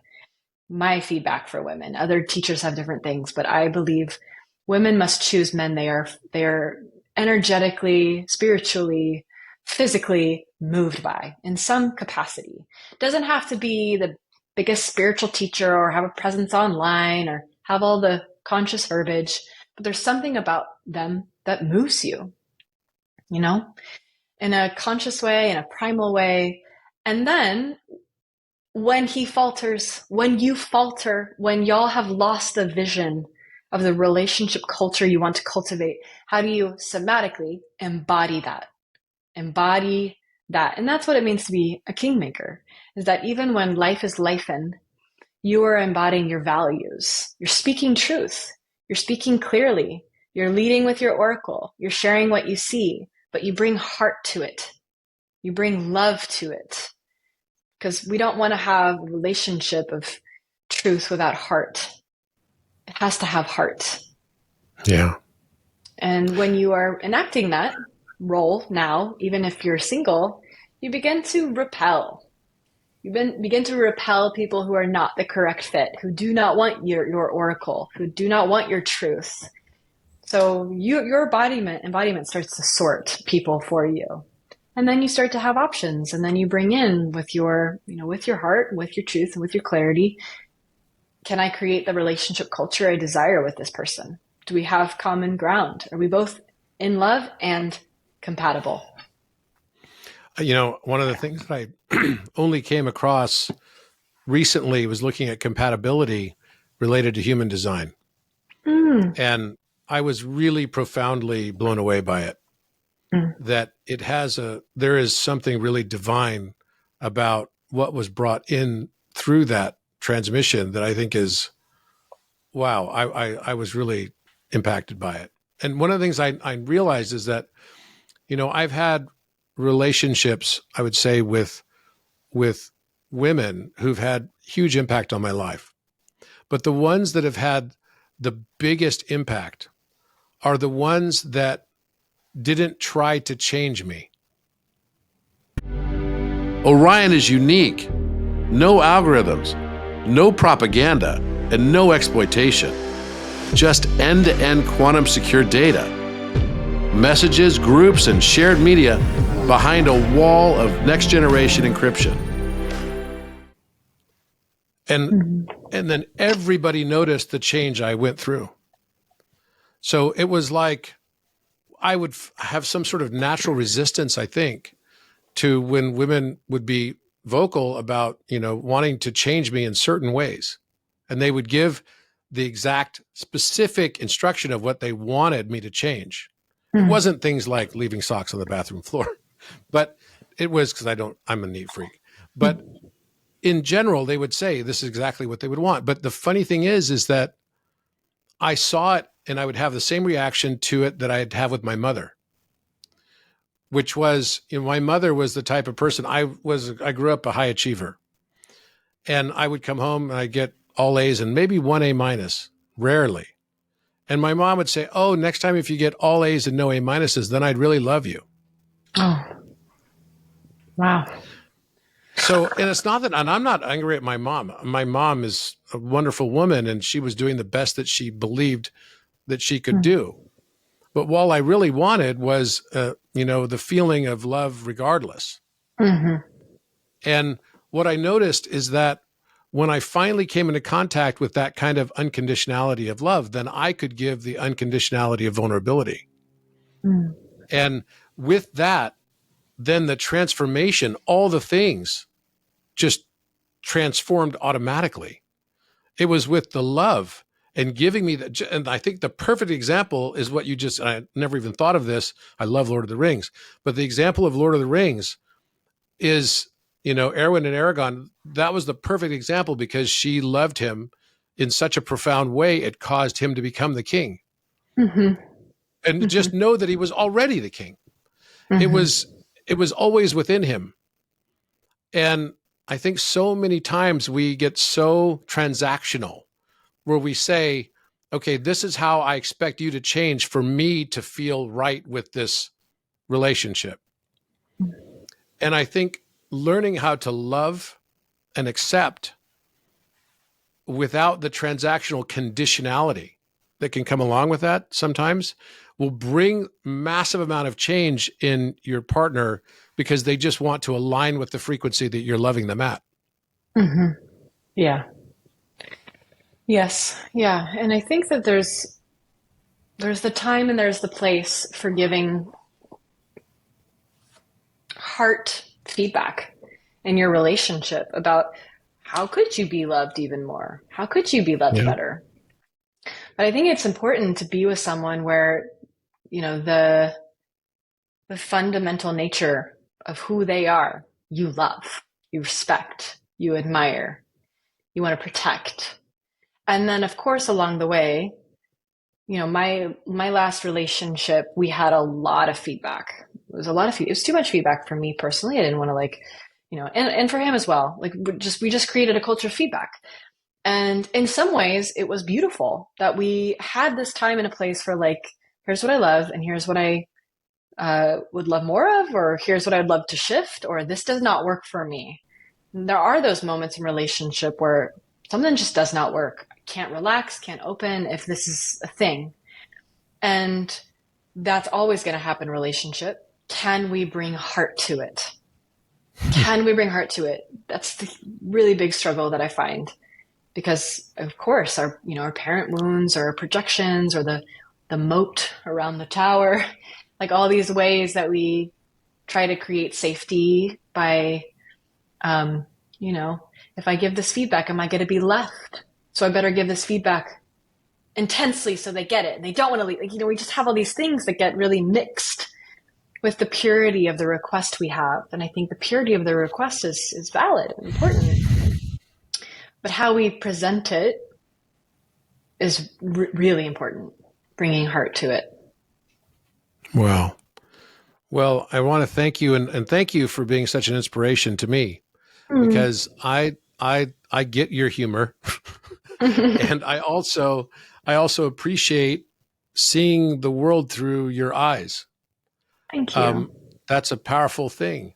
feedback for women. Other teachers have different things, but I believe women must choose men they are energetically, spiritually, physically moved by in some capacity. It doesn't have to be the biggest spiritual teacher or have a presence online or have all the conscious verbiage, but there's something about them that moves you, you know, in a conscious way, in a primal way. And then when he falters, when you falter, when y'all have lost the vision of the relationship culture you want to cultivate, how do you somatically embody that? Embody that. And that's what it means to be a kingmaker, is that even when life is lifing, you are embodying your values. You're speaking truth. You're speaking clearly. You're leading with your oracle. You're sharing what you see, but you bring heart to it. You bring love to it. Because we don't want to have a relationship of truth without heart. It has to have heart. Yeah. And when you are enacting that role now, even if you're single, you begin to repel. You begin to repel people who are not the correct fit, who do not want your oracle, who do not want your truth. So your embodiment starts to sort people for you. And then you start to have options, and then you bring in with your, with your heart, with your truth, and with your clarity, can I create the relationship culture I desire with this person? Do we have common ground? Are we both in love and compatible? One of the things that I only came across recently was looking at compatibility related to human design. Mm. And I was really profoundly blown away by it. That there is something really divine about what was brought in through that transmission that I think is, wow, I was really impacted by it. And one of the things I realized is that, I've had relationships, I would say, with women who've had huge impact on my life. But the ones that have had the biggest impact are the ones that didn't try to change me. Orion is unique. No algorithms, no propaganda, and no exploitation. Just end-to-end quantum secure data. Messages, groups, and shared media behind a wall of next-generation encryption. And then everybody noticed the change I went through. So it was like I would have some sort of natural resistance, I think, to when women would be vocal about, wanting to change me in certain ways. And they would give the exact specific instruction of what they wanted me to change. It wasn't things like leaving socks on the bathroom floor, but it was because I'm a neat freak. But in general, they would say this is exactly what they would want. But the funny thing is that I saw it and I would have the same reaction to it that I'd have with my mother, which was, my mother was the type of person I grew up a high achiever, and I would come home and I'd get all A's and maybe one A minus, rarely. And my mom would say, oh, next time if you get all A's and no A minuses, then I'd really love you. Oh, wow. So, and it's not that, and I'm not angry at my mom. My mom is a wonderful woman and she was doing the best that she believed that she could do. But all I really wanted was, the feeling of love regardless. Mm-hmm. And what I noticed is that when I finally came into contact with that kind of unconditionality of love, then I could give the unconditionality of vulnerability. And with that, then the transformation, all the things just transformed automatically. It was with the love and giving me that. And I think the perfect example is what you just, I never even thought of this. I love Lord of the Rings, but the example of Lord of the Rings is, Erwin and Aragon, that was the perfect example because she loved him in such a profound way. It caused him to become the king. Mm-hmm. And Mm-hmm. just know that he was already the king. It Mm-hmm. was, it was always within him. And I think so many times we get so transactional where we say, okay, this is how I expect you to change for me to feel right with this relationship. And I think learning how to love and accept without the transactional conditionality that can come along with that sometimes will bring massive amount of change in your partner because they just want to align with the frequency that you're loving them at. Mm-hmm. Yeah. Yes. Yeah. And I think that there's the time and there's the place for giving heart feedback in your relationship about how could you be loved even more? How could you be loved Yeah. better? But I think it's important to be with someone where, the fundamental nature of who they are, you love, you respect, you admire, you want to protect. And then of course along the way, my last relationship, we had a lot of feedback. It was a lot of feedback. It was too much feedback for me personally. I didn't want to and for him as well. Like we just created a culture of feedback. And in some ways it was beautiful that we had this time and a place for like, here's what I love and here's what I would love more of, or here's what I'd love to shift, or this does not work for me. And there are those moments in relationship where something just does not work. I can't relax, can't open if this is a thing. And that's always going to happen in relationship. Can we bring heart to it? Can we bring heart to it? That's the really big struggle that I find because of course our parent wounds or projections or the moat around the tower, like all these ways that we try to create safety by, um, you know, if I give this feedback, am I going to be left? So I better give this feedback intensely so they get it. And they don't want to leave. Like, we just have all these things that get really mixed with the purity of the request we have. And I think the purity of the request is valid and important. But how we present it is really important, bringing heart to it. Wow. Well, I want to thank you and thank you for being such an inspiration to me Mm. because I get your humor and I also appreciate seeing the world through your eyes. Thank you. Um, that's a powerful thing.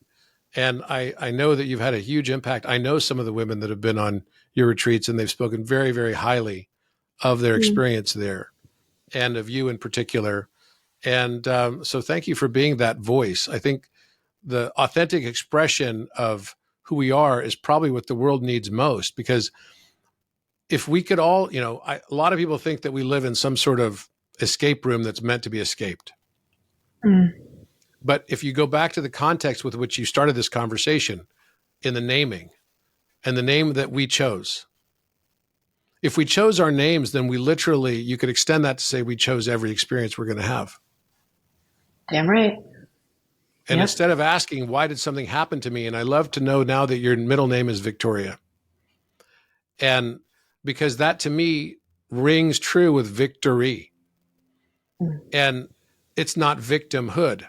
And I know that you've had a huge impact. I know some of the women that have been on your retreats and they've spoken very, very highly of their Mm. experience there and of you in particular. And so thank you for being that voice. I think the authentic expression of who we are is probably what the world needs most because if we could all, a lot of people think that we live in some sort of escape room that's meant to be escaped. Mm. But if you go back to the context with which you started this conversation in the naming and the name that we chose, if we chose our names, then we literally, you could extend that to say we chose every experience we're going to have. Damn right. And Yep. instead of asking, why did something happen to me? And I love to know now that your middle name is Victoria. And because that to me rings true with victory. And it's not victimhood.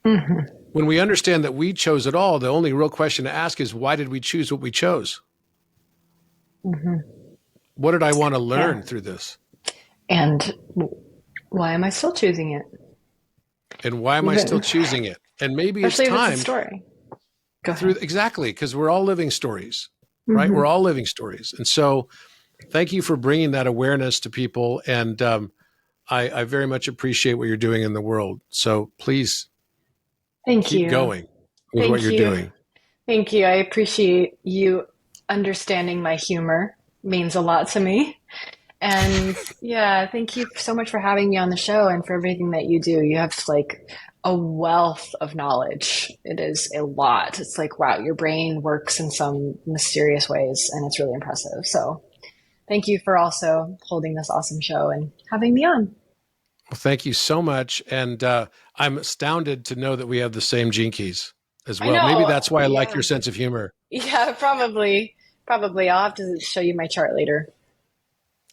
Mm-hmm. When we understand that we chose it all, the only real question to ask is, why did we choose what we chose? Mm-hmm. What did I want to Yeah. learn through this? And why am I still choosing it? And why am I still Even, choosing it? And maybe it's especially if it's a time story. Go through ahead. exactly because we're all living stories, right? We're Mm-hmm. all living stories. And so thank you for bringing that awareness to people. And I very much appreciate what you're doing in the world. So please Thank keep you. going with what Thank you're you. doing. Thank you. I appreciate you understanding my humor. Means a lot to me. And yeah, thank you so much for having me on the show and for everything that you do. You have like a wealth of knowledge. It is a lot. It's like, wow, your brain works in some mysterious ways, and it's really impressive. So thank you for also holding this awesome show and having me on. Well, thank you so much. And I'm astounded to know that we have the same gene keys as I well. Maybe know. that's why I like your Yeah. sense of humor. Yeah, probably. Probably. I'll have to show you my chart later.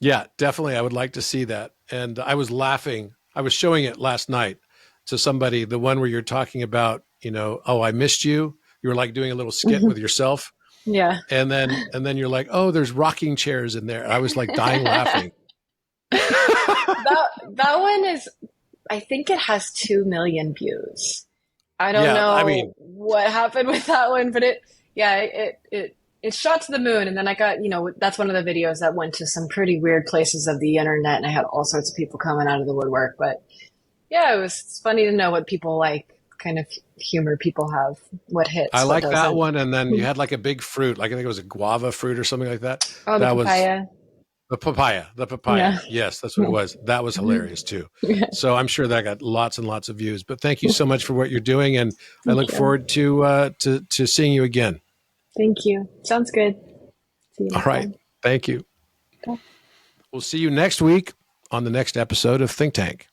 Yeah, definitely. I would like to see that. And I was laughing. I was showing it last night to somebody, the one where you're talking about, oh, I missed you. You were like doing a little skit with yourself. Yeah. And then you're like, oh, there's rocking chairs in there. I was like dying laughing. That one is, I think it has 2 million views. I don't Yeah, I mean, know what happened with that one, but it shot to the moon, and then I got, that's one of the videos that went to some pretty weird places of the internet, and I had all sorts of people coming out of the woodwork. But yeah, it's funny to know what people like, kind of humor people have, what I hits, what like that doesn't. one. And then you had like a big fruit, like I think it was a guava fruit or something like that. Oh, the That was papaya. the papaya. The papaya. Yeah. Yes, that's what it was. That was hilarious too. Yeah. So I'm sure that got lots and lots of views. But thank you so much for what you're doing, and I Thank look you. forward to seeing you again. Thank you. Sounds good. See you All next right. time. Thank you. Bye. We'll see you next week on the next episode of Think Tank.